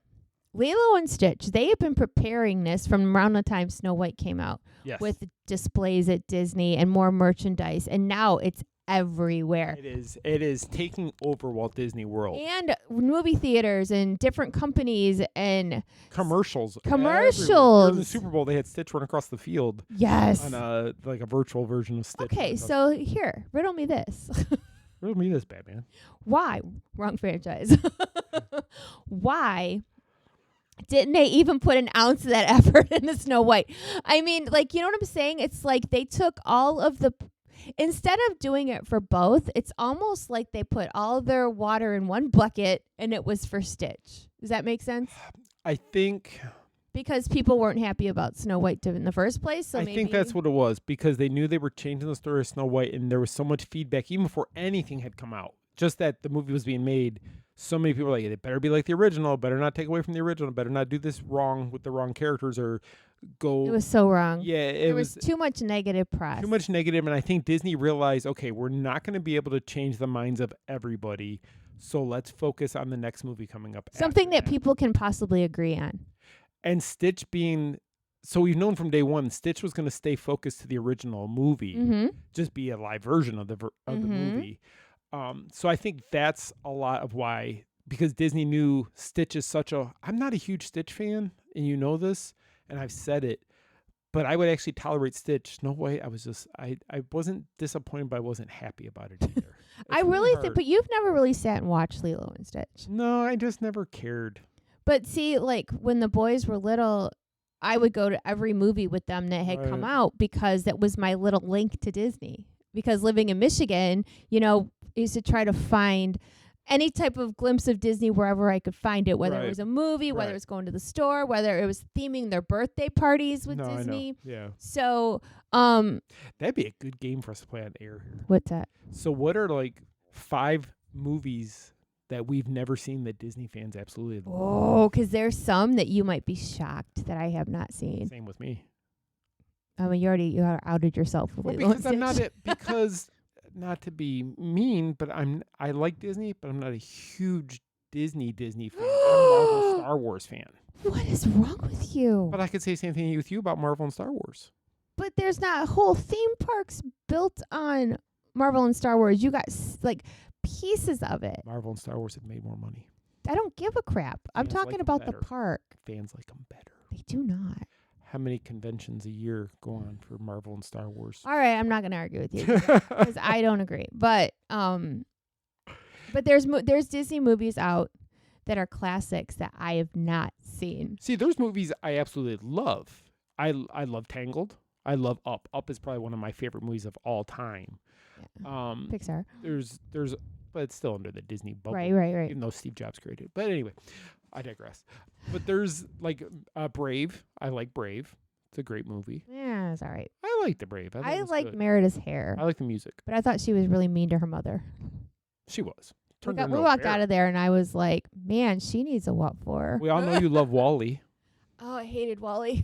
B: Lilo and Stitch, they have been preparing this from around the time Snow White came out.
A: Yes.
B: With displays at Disney and more merchandise, and now it's everywhere.
A: It is taking over Walt Disney World.
B: And movie theaters and different companies and
A: commercials.
B: Commercials.
A: During the Super Bowl, they had Stitch run across the field.
B: Yes.
A: On a virtual version of Stitch.
B: Okay, so here, riddle me this.
A: Riddle me this, Batman.
B: Why? Wrong franchise. Why didn't they even put an ounce of that effort into Snow White? I mean, like, you know what I'm saying? It's like they took all of the... Instead of doing it for both, it's almost like they put all their water in one bucket and it was for Stitch. Does that make sense?
A: I think...
B: Because people weren't happy about Snow White in the first place. So
A: I think that's what it was, because they knew they were changing the story of Snow White, and there was so much feedback, even before anything had come out. Just that the movie was being made, so many people were like, it better be like the original, better not take away from the original, better not do this wrong with the wrong characters, or go...
B: It was so wrong.
A: Yeah,
B: there was too much negative press.
A: Too much negative, and I think Disney realized, okay, we're not going to be able to change the minds of everybody, so let's focus on the next movie coming up.
B: Something that people can possibly agree on.
A: And Stitch being... So we've known from day one, Stitch was going to stay focused to the original movie, just be a live version of the movie. So I think that's a lot of why, because Disney knew Stitch is such a... I'm not a huge Stitch fan, and you know this, and I've said it, but I would actually tolerate Stitch. Snow White, I was just... I wasn't disappointed, but I wasn't happy about it either.
B: I really think... But you've never really sat and watched Lilo and Stitch.
A: No, I just never cared.
B: But see, like, when the boys were little... I would go to every movie with them that had come out because that was my little link to Disney. Because living in Michigan, you know, I used to try to find any type of glimpse of Disney wherever I could find it, whether it was a movie, whether it was going to the store, whether it was theming their birthday parties with Disney.
A: I know. Yeah.
B: So,
A: that'd be a good game for us to play on air here.
B: What's that?
A: So what are like 5 movies that we've never seen that Disney fans absolutely love?
B: Oh, because there's some that you might be shocked that I have not seen.
A: Same with me.
B: I mean, you outed yourself. With
A: Because I'm not because not to be mean, but I like Disney, but I'm not a huge Disney fan. I'm a Marvel Star Wars fan.
B: What is wrong with you?
A: But I could say the same thing with you about Marvel and Star Wars.
B: But there's not whole theme parks built on Marvel and Star Wars. You got like pieces of it.
A: Marvel and Star Wars have made more money.
B: I don't give a crap. I'm talking about the park.
A: Fans like them better.
B: They do not.
A: How many conventions a year go on for Marvel and Star Wars?
B: All right, I'm not going to argue with you because I don't agree. But there's Disney movies out that are classics that I have not seen.
A: See, there's movies I absolutely love. I love Tangled. I love Up. Up is probably one of my favorite movies of all time. Yeah.
B: Pixar.
A: There's, but it's still under the Disney bubble.
B: Right.
A: Even though Steve Jobs created it. But anyway, I digress. But there's like Brave. I like Brave. It's a great movie.
B: Yeah, it's all right.
A: I like the Brave.
B: I like Merida's hair.
A: I like the music.
B: But I thought she was really mean to her mother.
A: She was.
B: We walked out of there and I was like, man, she needs a what for?
A: We all know you love Wall-E.
B: Oh, I hated Wall-E.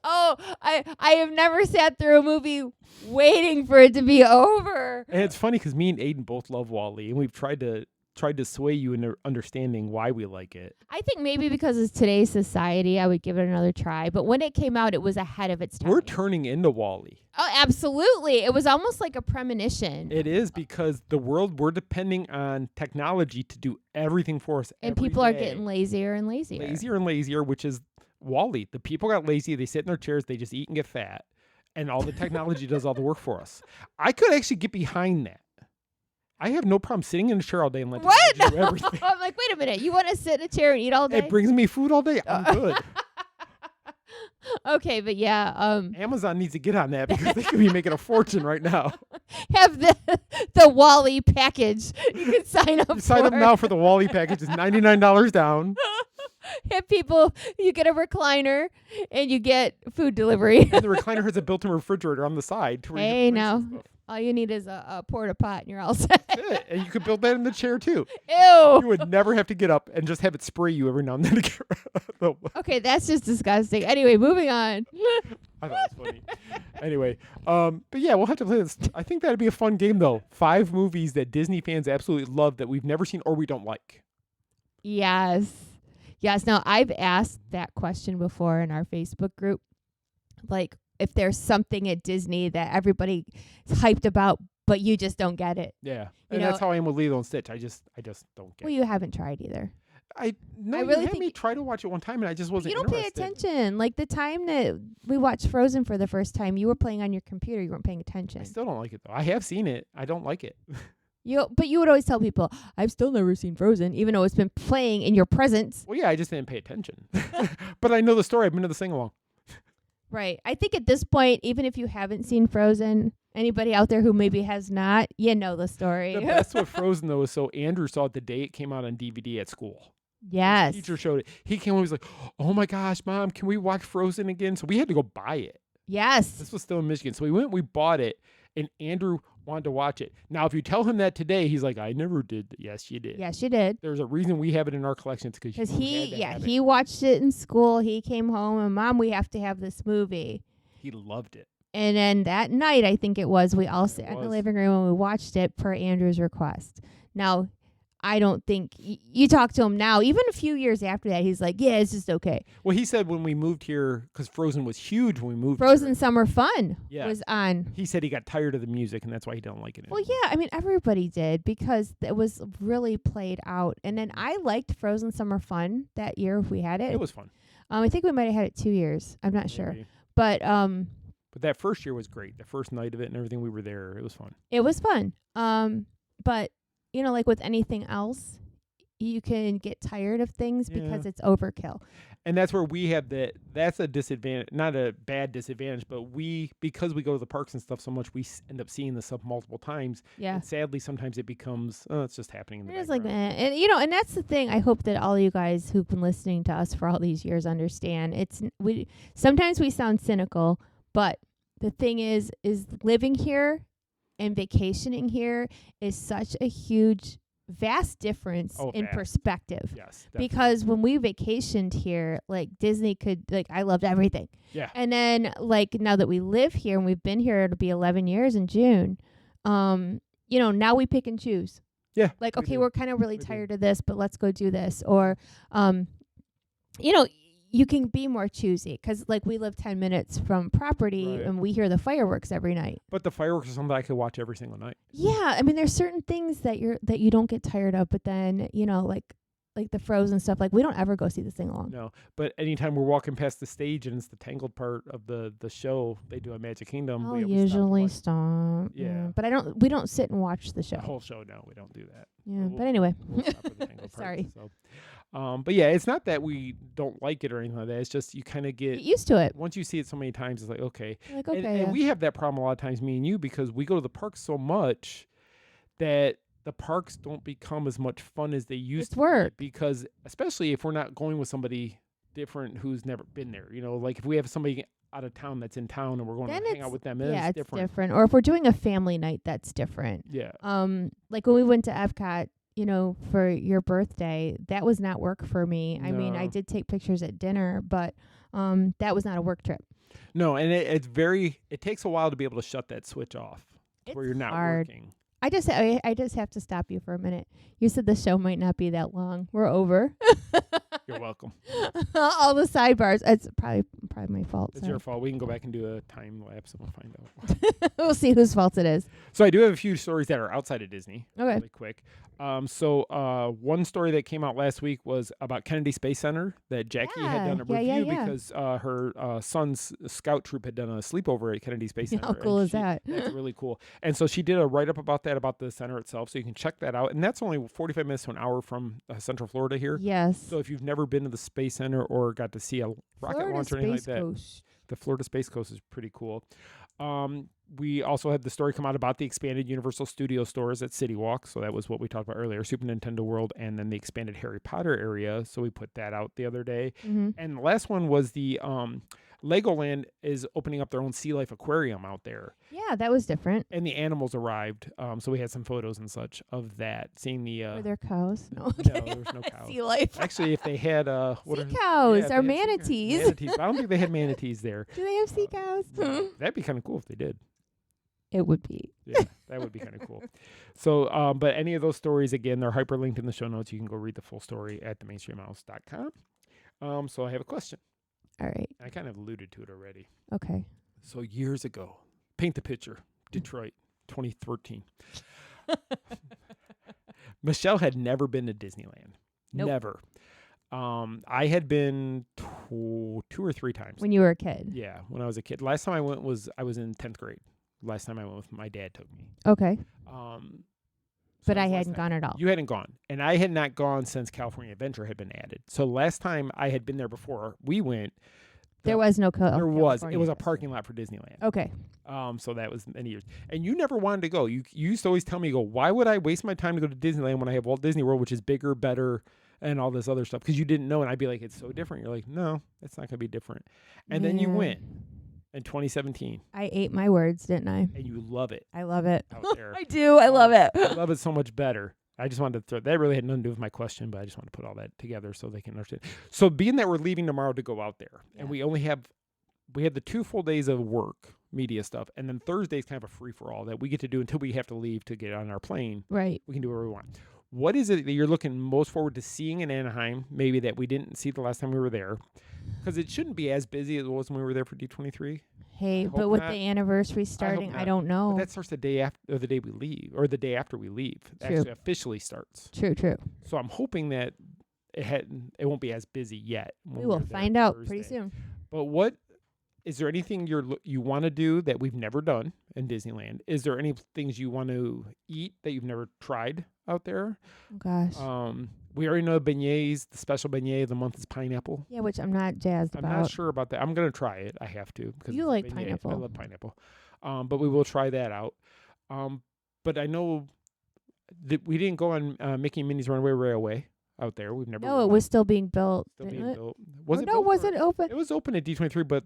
B: Oh, I have never sat through a movie waiting for it to be over.
A: And it's funny because me and Aiden both love Wall-E, and we've tried to sway you into understanding why we like it.
B: I think maybe because of today's society, I would give it another try. But when it came out, it was ahead of its time.
A: We're turning into Wall-E.
B: Oh, absolutely. It was almost like a premonition.
A: It is, because the world, we're depending on technology to do everything for us.
B: And people are getting lazier and lazier.
A: Lazier and lazier, which is Wall-E. The people got lazy. They sit in their chairs. They just eat and get fat. And all the technology does all the work for us. I could actually get behind that. I have no problem sitting in a chair all day and letting it do everything.
B: I'm like, wait a minute. You want to sit in a chair and eat all day?
A: It brings me food all day. I'm good.
B: Okay, but yeah.
A: Amazon needs to get on that because they could be making a fortune right now.
B: Have the Wall-E package. You can sign up
A: Sign up now for the Wall-E package. It's $99 down.
B: Have people, you get a recliner and you get food delivery.
A: And the recliner has a built-in refrigerator on the side. To
B: hey, now. All you need is a porta pot and you're all set.
A: That's it. And you could build that in the chair too.
B: Ew.
A: You would never have to get up and just have it spray you every now and then.
B: Okay, that's just disgusting. Anyway, moving on.
A: I thought it was funny. Anyway, but yeah, we'll have to play this. I think that'd be a fun game, though. 5 movies that Disney fans absolutely love that we've never seen or we don't like.
B: Yes. Now, I've asked that question before in our Facebook group. Like, if there's something at Disney that everybody is hyped about, but you just don't get it.
A: Yeah. And that's how I am with Lilo and Stitch. I just don't get it.
B: Well, you haven't tried either.
A: I
B: really
A: had me try to watch it one time, and I just wasn't
B: interested. You don't pay attention. Like, the time that we watched Frozen for the first time, you were playing on your computer. You weren't paying attention.
A: I still don't like it, though. I have seen it. I don't like it.
B: But you would always tell people, I've still never seen Frozen, even though it's been playing in your presence.
A: Well, yeah, I just didn't pay attention. But I know the story. I've been to the sing-along.
B: Right. I think at this point, even if you haven't seen Frozen, anybody out there who maybe has not, you know the story.
A: The best with Frozen, though, is so Andrew saw it the day it came out on DVD at school.
B: Yes.
A: His teacher showed it. He came home and was like, oh my gosh, Mom, can we watch Frozen again? So we had to go buy it.
B: Yes.
A: This was still in Michigan. So we bought it, and Andrew wanted to watch it. Now, if you tell him that today, he's like, I never did. Yes, you did.
B: Yes, you did.
A: There's a reason we have it in our collection. It's because
B: he watched it in school. He came home and, Mom, we have to have this movie.
A: He loved it.
B: And then that night, I think it was, we all sat in the living room and we watched it per Andrew's request. Now, I don't think you talk to him now, even a few years after that, he's like, yeah, it's just okay.
A: Well, he said when we moved here, because Frozen was huge when we moved
B: Frozen
A: here.
B: Summer Fun was on.
A: He said he got tired of the music, and that's why he don't like it anymore.
B: Well, yeah, I mean, everybody did because it was really played out. And then I liked Frozen Summer Fun that year if we had it.
A: It was fun.
B: I think we might have had it 2 years. I'm not sure. But
A: that first year was great. The first night of it and everything, we were there. It was fun.
B: It was fun. But you know, like with anything else, you can get tired of things because it's overkill.
A: And that's where we have that's a disadvantage, not a bad disadvantage, but because we go to the parks and stuff so much, we end up seeing this stuff multiple times.
B: Yeah.
A: And sadly, sometimes it becomes, it's just happening in the background.
B: It's like, and and that's the thing. I hope that all you guys who've been listening to us for all these years understand. Sometimes we sound cynical, but the thing is living here and vacationing here is such a huge, vast difference in perspective.
A: Yes, definitely.
B: Because when we vacationed here, like Disney I loved everything.
A: Yeah.
B: And then like now that we live here and we've been here, it'll be 11 years in June. Now we pick and choose.
A: Yeah.
B: Like, okay, we're kind of really tired of this, but let's go do this. Or, you can be more choosy because, like, we live 10 minutes from property and we hear the fireworks every night.
A: But the fireworks are something I could watch every single night.
B: Yeah, I mean, there's certain things that you don't get tired of, but then like the Frozen stuff, like we don't ever go see the sing along.
A: No, but anytime we're walking past the stage and it's the tangled part of the show, they do at Magic Kingdom.
B: I'll usually stop. Yeah, but we don't sit and watch the show.
A: The whole show, no, we don't do that.
B: Yeah, but anyway,
A: we'll stop with the tangled
B: sorry.
A: Part, so. But yeah, it's not that we don't like it or anything like that. It's just you kind of get
B: used to it.
A: Once you see it so many times, it's like, okay.
B: Like, okay,
A: and we have that problem a lot of times, me and you, because we go to the parks so much that the parks don't become as much fun as they used to.
B: Work.
A: Because especially if we're not going with somebody different who's never been there. Like if we have somebody out of town that's in town and we're going to hang out with them, it's different.
B: Or if we're doing a family night, that's different.
A: Yeah.
B: Like when we went to Epcot, for your birthday, that was not work for me. No. I mean, I did take pictures at dinner, but that was not a work trip.
A: No, and it takes a while to be able to shut that switch off where you're not working.
B: I just have to stop you for a minute. You said the show might not be that long. We're over.
A: You're welcome.
B: All the sidebars. It's probably my fault.
A: It's your fault. We can go back and do a time lapse and we'll find out.
B: We'll see whose fault it is.
A: So I do have a few stories that are outside of Disney.
B: Okay.
A: Really quick. One story that came out last week was about Kennedy Space Center that Jackie had done a review because her son's scout troop had done a sleepover at Kennedy Space Center.
B: How cool is that?
A: That's really cool. And so she did a write-up about that, about the center itself, so you can check that out. And that's only 45 minutes to an hour from Central Florida here.
B: Yes.
A: So if you've never been to the Space Center or got to see a rocket launch or anything like that, the Florida Space Coast is pretty cool. We also had the story come out about the expanded Universal Studio stores at City Walk. So that was what we talked about earlier, Super Nintendo World, and then the expanded Harry Potter area. So we put that out the other day. Mm-hmm. And the last one was the Legoland is opening up their own sea life aquarium out there.
B: Yeah, that was different.
A: And the animals arrived. So we had some photos and such of that. Seeing the
B: Were there cows? No,
A: there was no cows.
B: Sea life.
A: Actually, if they had
B: sea cows or manatees.
A: Manatees. I don't think they had manatees there.
B: Do they have sea cows?
A: That'd be kind of cool if they did.
B: It would be.
A: Yeah, that would be kind of cool. So, but any of those stories, again, they're hyperlinked in the show notes. You can go read the full story at themainstreamhouse.com. So I have a question.
B: All right.
A: I kind of alluded to it already.
B: Okay.
A: So years ago, paint the picture, Detroit, 2013. Michele had never been to Disneyland.
B: Nope.
A: Never. I had been 2 or 3 times.
B: When you were a kid?
A: Yeah, when I was a kid. Last time I went I was in 10th grade. Last time I went with my dad took me.
B: Okay.
A: But
B: I hadn't gone at all.
A: You hadn't gone. And I had not gone since California Adventure had been added. So last time I had been there before we went.
B: There was no
A: There was. It was a parking lot for Disneyland.
B: Okay.
A: So that was many years. And you never wanted to go. You used to always tell me, why would I waste my time to go to Disneyland when I have Walt Disney World, which is bigger, better, and all this other stuff? Because you didn't know. And I'd be like, it's so different. You're like, no, it's not going to be different. And then you went. In 2017.
B: I ate my words, didn't I?
A: And you love it.
B: I love it.
A: Out there.
B: I do. I love it.
A: I love it so much better. I just wanted to throw that. Really had nothing to do with my question, but I just wanted to put all that together so they can understand. So being that we're leaving tomorrow to go out there, and we had the 2 full days of work, media stuff, and then Thursday's kind of a free for all that we get to do until we have to leave to get on our plane.
B: Right.
A: We can do whatever we want. What is it that you're looking most forward to seeing in Anaheim, maybe that we didn't see the last time we were there? Because it shouldn't be as busy as it was when we were there for D23.
B: Hey, but with the anniversary starting, I don't know.
A: But that starts the day after, or the day we leave, or the day after we leave.
B: True.
A: Actually, officially starts.
B: True.
A: So I'm hoping that it won't be as busy yet.
B: We will find out pretty soon.
A: But is there anything you want to do that we've never done in Disneyland? Is there any things you want to eat that you've never tried out there?
B: Oh, gosh.
A: We already know beignets. The special beignet of the month is pineapple.
B: Yeah, which I'm not jazzed about.
A: I'm not sure about that. I'm going to try it. I have to.
B: You like pineapple.
A: I love pineapple. But we will try that out. But I know that we didn't go on Mickey and Minnie's Runaway Railway out there. We've never.
B: No, it was still being built.
A: Still being built.
B: Was it open?
A: It was open at D23, but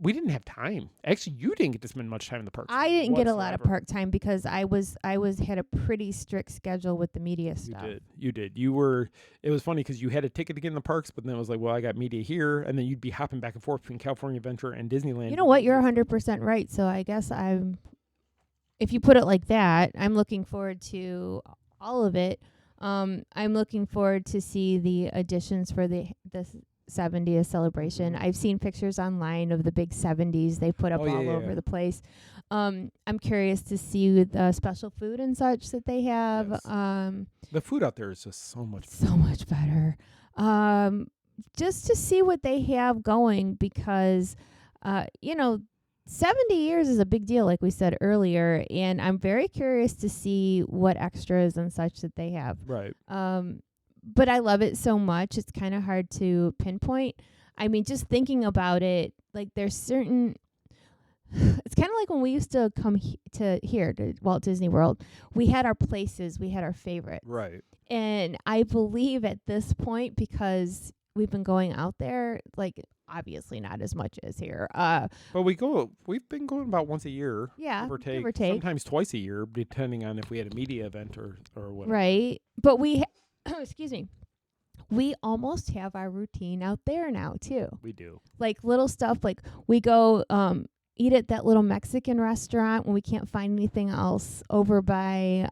A: we didn't have time. Actually, you didn't get to spend much time in the parks.
B: I didn't get a lot of park time because I had a pretty strict schedule with the media stuff.
A: You did. It was funny because you had a ticket to get in the parks, but then it was like, well, I got media here, and then you'd be hopping back and forth between California Adventure and Disneyland.
B: You know what? You're 100% right. So I guess if you put it like that, I'm looking forward to all of it. I'm looking forward to see the additions for the 70th celebration. I've seen pictures online of the big 70s they put up over the place. I'm curious to see the special food and such that they have.
A: Yes. The food out there is just so much
B: better. Just to see what they have going because, 70 years is a big deal, like we said earlier, and I'm very curious to see what extras and such that they have.
A: Right.
B: But I love it so much, it's kind of hard to pinpoint. I mean, just thinking about it, like there's certain... It's kind of like when we used to come to Walt Disney World. We had our places, we had our favorites.
A: Right.
B: And I believe at this point, because we've been going out there, like... Obviously not as much as here.
A: But we've been going about once a year.
B: Yeah,
A: give or take. Sometimes twice a year, depending on if we had a media event or whatever.
B: Right. But we, excuse me, we almost have our routine out there now, too.
A: We do.
B: Like little stuff, like we go eat at that little Mexican restaurant when we can't find anything else over by,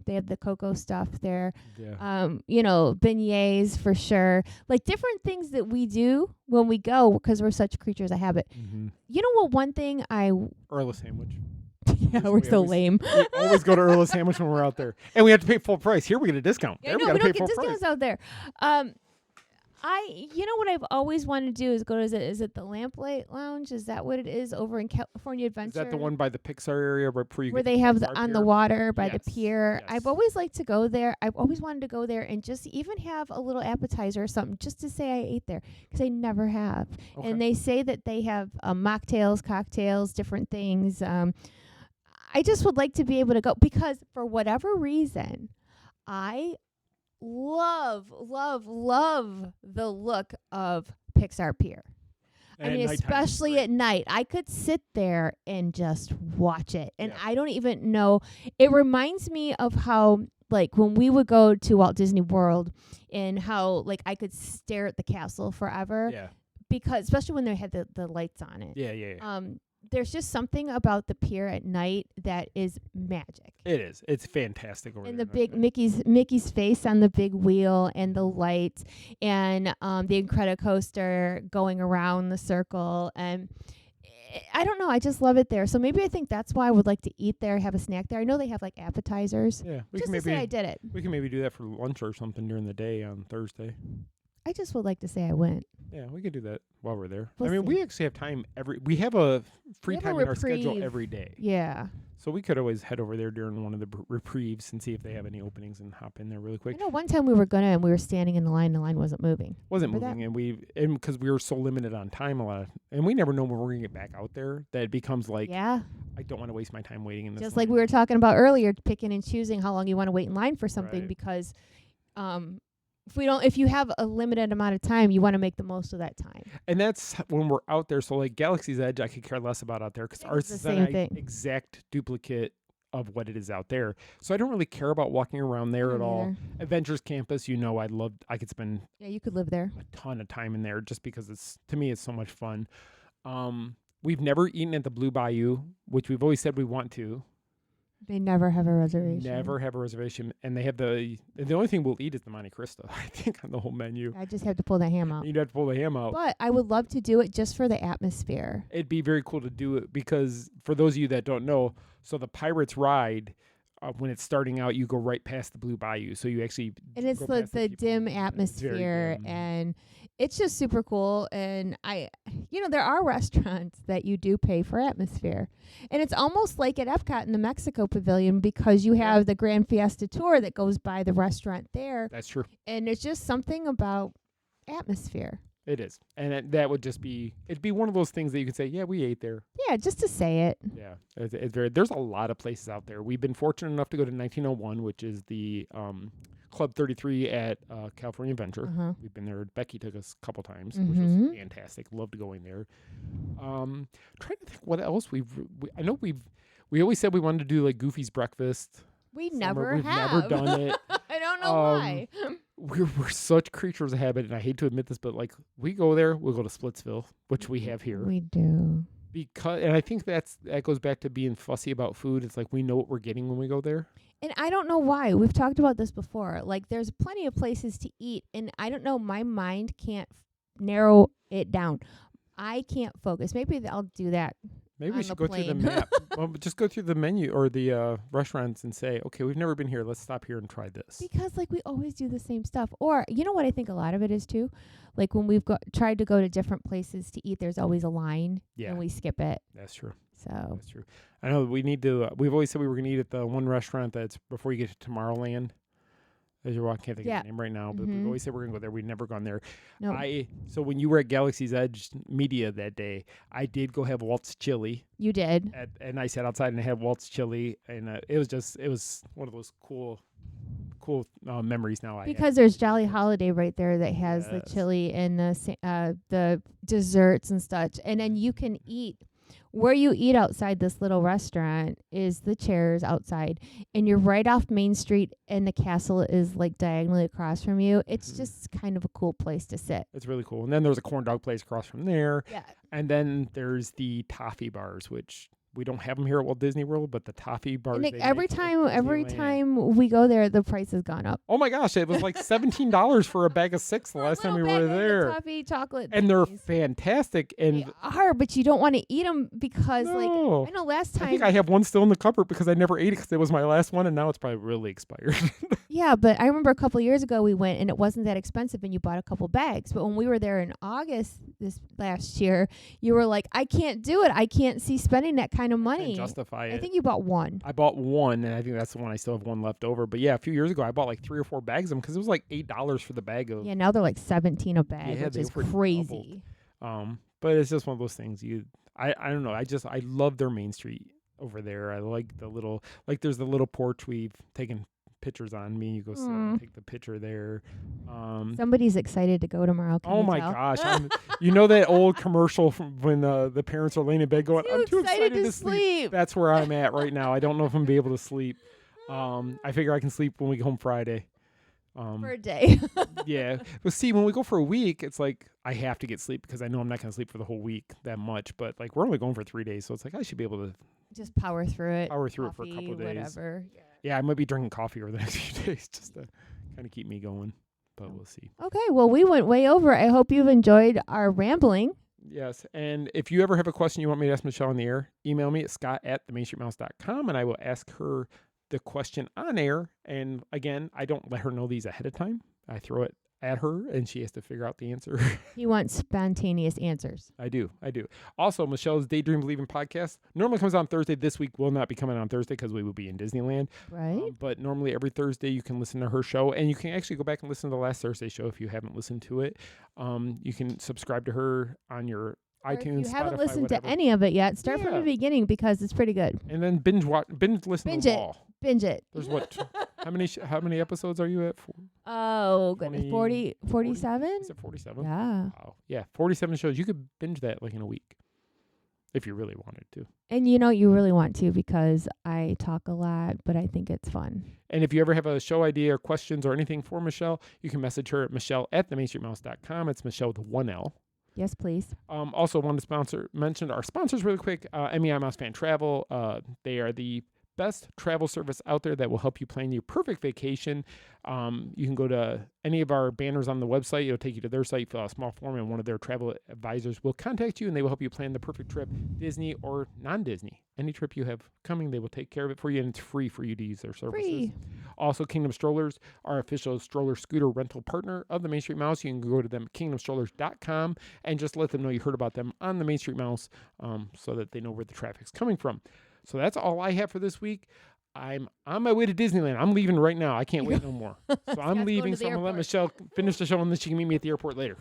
B: they have the cocoa stuff there.
A: Yeah.
B: Beignets for sure. Like different things that we do when we go because we're such creatures of habit.
A: Mm-hmm.
B: You know what? One thing
A: Earl sandwich.
B: Yeah, we're so lame.
A: We always go to Earl sandwich when we're out there. And we have to pay full price. Here we get a discount.
B: Yeah, no, we don't get discounts out there. What I've always wanted to do is go to, is it the Lamplight Lounge? Is that what it is over in California Adventure?
A: Is that the one by the Pixar area right before you
B: where
A: get
B: they have
A: the
B: on the water by the pier?
A: Yes.
B: I've always liked to go there. I've always wanted to go there and just even have a little appetizer or something just to say I ate there because I never have.
A: Okay.
B: And they say that they have mocktails, cocktails, different things. I just would like to be able to go because for whatever reason, I love the look of Pixar Pier. I mean, especially at night. I could sit there and just watch it. And I don't even know. It reminds me of how, like, when we would go to Walt Disney World and how, like, I could stare at the castle forever.
A: Yeah.
B: Because, especially when they had the lights on it.
A: Yeah.
B: There's just something about the pier at night that is magic.
A: It is. It's fantastic over there.
B: And the big Mickey's face on the big wheel and the lights and the Incredicoaster going around the circle. And I don't know. I just love it there. So maybe I think that's why I would like to eat there, have a snack there. I know they have like appetizers.
A: Yeah.
B: Just to say I did it.
A: We can maybe do that for lunch or something during the day on Thursday.
B: I just would like to say I went.
A: Yeah, we could do that while we're there.
B: We'll
A: I mean,
B: see.
A: we actually have time we have a free time in our schedule
B: reprieve.
A: every day.
B: Yeah.
A: So we could always head over there during one of the reprieves and see if they have any openings and hop in there really quick.
B: I know one time we were gonna and we were standing in the line wasn't moving.
A: Wasn't
B: Remember
A: moving, and because we were so limited on time and we never know when we're gonna get back out there, that it becomes like,
B: I
A: don't want to waste my time waiting in this
B: just
A: line.
B: like we were talking about earlier, picking and choosing how long you want to wait in line for something because if you have a limited amount of time, you want to make the most of that time.
A: And that's when we're out there. So like Galaxy's Edge, I could care less about out there because ours is an exact duplicate of what it is out there. So I don't really care about walking around there at all. Adventures Campus, I could spend
B: you could live there
A: a ton of time in there just because to me it's so much fun. We've never eaten at the Blue Bayou, which we've always said we want to.
B: They never have a reservation.
A: Never have a reservation. And they have the only thing we'll eat is the Monte Cristo, I think, on the whole menu.
B: I just have to pull the ham out.
A: You'd have to pull the ham out.
B: But I would love to do it just for the atmosphere.
A: It'd be very cool to do it because for those of you that don't know, so the Pirates ride, when it's starting out, you go right past the Blue Bayou. So you actually
B: and it's the dim atmosphere and it's just super cool. And there are restaurants that you do pay for atmosphere. And it's almost like at Epcot in the Mexico Pavilion because you have the Grand Fiesta Tour that goes by the restaurant there.
A: That's true.
B: And it's just something about atmosphere.
A: It is. And that would just be, it'd be one of those things that you could say, yeah, we ate there.
B: Yeah, just to say it.
A: Yeah. There's a lot of places out there. We've been fortunate enough to go to 1901, which is the Club 33 at California Adventure. We've been there. Becky took us a couple times, which was fantastic. Loved going there. Trying to think what else I know we always said we wanted to do like Goofy's Breakfast.
B: We've
A: We've
B: never
A: done it.
B: I don't know why.
A: We're such creatures of habit, and I hate to admit this, but like we go there, we'll go to Splitsville, which we have here.
B: We do.
A: And I think that goes back to being fussy about food. It's like we know what we're getting when we go there.
B: And I don't know why. We've talked about this before. Like there's plenty of places to eat, and I don't know. My mind can't narrow it down. I can't focus. Maybe I'll do that.
A: Maybe we should go through the map. Well, just go through the menu or the restaurants and say, okay, we've never been here. Let's stop here and try this.
B: Because like we always do the same stuff. Or you know what I think a lot of it is too? Like when we've tried to go to different places to eat, there's always a line and we skip it.
A: That's true.
B: So
A: that's true. I know we need to, we've always said we were going to eat at the one restaurant that's before you get to Tomorrowland. As you're walking, I can't think of the name right now, but we've always said we're going to go there. We've never gone there.
B: No.
A: So when you were at Galaxy's Edge Media that day, I did go have Walt's Chili.
B: You did.
A: And I sat outside and I had Walt's Chili, and it was one of those cool memories now.
B: Because there's Jolly Holiday right there that has the chili and the desserts and such, and then you can eat. Where you eat outside this little restaurant is the chairs outside, and you're right off Main Street, and the castle is like diagonally across from you. It's just kind of a cool place to sit.
A: It's really cool. And then there's a corn dog place across from there.
B: Yeah.
A: And then there's the toffee bars, which we don't have them here at Walt Disney World, but the toffee bars.
B: And every time we go there, the price has gone up.
A: Oh my gosh, it was like $17 for a bag of 6 the last time we were there.
B: Toffee chocolate.
A: And they're fantastic. And
B: they are, but you don't want to eat them because, like, I know last time.
A: I think I have one still in the cupboard because I never ate it because it was my last one, and now it's probably really expired.
B: Yeah, but I remember a couple of years ago we went, and it wasn't that expensive, and you bought a couple bags. But when we were there in August this last year, you were like, I can't do it. I can't see spending that kind of money.
A: Justify it.
B: I think you bought one.
A: I bought one, and I think that's the one. I still have one left over. But yeah, a few years ago, I bought like 3 or 4 bags of them because it was like $8 for the bag of.
B: Yeah, now they're like $17 a bag, which is crazy.
A: But it's just one of those things. I don't know. I love their Main Street over there. I like the little, there's the little porch we've taken pictures on me. You go sit and take the picture there.
B: Somebody's excited to go tomorrow. Can
A: oh my gosh. You know that old commercial from when the parents are laying in bed going, I'm too excited to sleep. That's where I'm at right now. I don't know if I'm going to be able to sleep. I figure I can sleep when we go home Friday.
B: For a day.
A: Yeah. But see, when we go for a week, it's like I have to get sleep because I know I'm not going to sleep for the whole week that much. But like we're only going for 3 days. So it's like I should be able to
B: just power through it.
A: For a couple of days.
B: Whatever.
A: Yeah, I might be drinking coffee over the next few days just to kind of keep me going. But we'll see.
B: Okay. Well, we went way over. I hope you've enjoyed our rambling.
A: Yes. And if you ever have a question you want me to ask Michele on the air, email me at scott@themainstreetmouse.com and I will ask her the question on air. And again, I don't let her know these ahead of time. I throw it at her and she has to figure out the answer.
B: He wants spontaneous answers.
A: I do. Also, Michele's Daydream Believing podcast normally comes on Thursday. This week will not be coming on Thursday because we will be in Disneyland.
B: Right.
A: But normally every Thursday you can listen to her show, and you can actually go back and listen to the last Thursday show if you haven't listened to it. You can subscribe to her on your iTunes,
B: if you haven't
A: Spotify,
B: listened
A: whatever.
B: to any of it yet, start from the beginning because it's pretty good.
A: And then binge listen to all.
B: Binge it.
A: There's what? How many episodes are you at?
B: Oh, goodness. 47?
A: Is it 47?
B: Yeah.
A: Wow. Yeah, 47 shows. You could binge that like in a week if you really wanted to.
B: And you really want to because I talk a lot, but I think it's fun.
A: And if you ever have a show idea or questions or anything for Michele, you can message her at Michele@themainstreetmouse.com. It's Michele with one L.
B: Yes, please.
A: Also, want to mention our sponsors really quick. MEI Mouse Fan Travel. They are the best travel service out there that will help you plan your perfect vacation. You can go to any of our banners on the website. It'll take you to their site, fill out a small form, and one of their travel advisors will contact you, and they will help you plan the perfect trip, Disney or non-Disney. Any trip you have coming, they will take care of it for you, and it's free for you to use their services.
B: Free.
A: Also, Kingdom Strollers, our official stroller scooter rental partner of the Main Street Mouse. You can go to them at kingdomstrollers.com and just let them know you heard about them on the Main Street Mouse so that they know where the traffic's coming from. So that's all I have for this week. I'm on my way to Disneyland. I'm leaving right now. I can't wait no more. So I'm leaving. So I'm going to let Michele finish the show and then she can meet me at the airport later.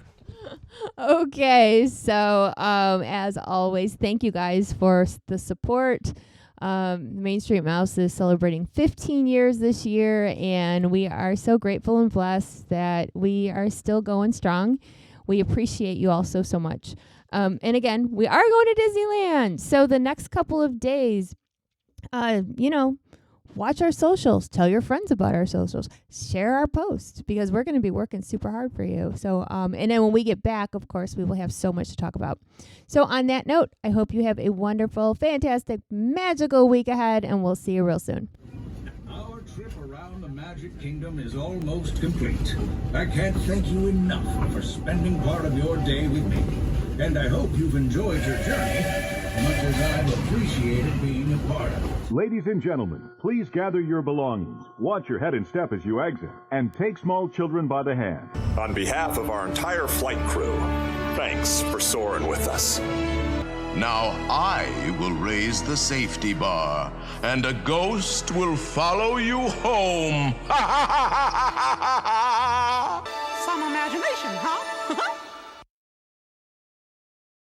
B: Okay. So as always, thank you guys for the support. Main Street Mouse is celebrating 15 years this year, and we are so grateful and blessed that we are still going strong. We appreciate you all so much. And again, we are going to Disneyland. So the next couple of days, watch our socials. Tell your friends about our socials. Share our posts because we're going to be working super hard for you. So, and then when we get back, of course, we will have so much to talk about. So on that note, I hope you have a wonderful, fantastic, magical week ahead, and we'll see you real soon.
J: Our trip around the Magic Kingdom is almost complete. I can't thank you enough for spending part of your day with me. And I hope you've enjoyed your journey as much as I've appreciated being a part of it.
K: Ladies and gentlemen, please gather your belongings. Watch your head and step as you exit, and take small children by the hand.
F: On behalf of our entire flight crew, thanks for soaring with us.
D: Now I will raise the safety bar, and a ghost will follow you home.
I: Some imagination, huh?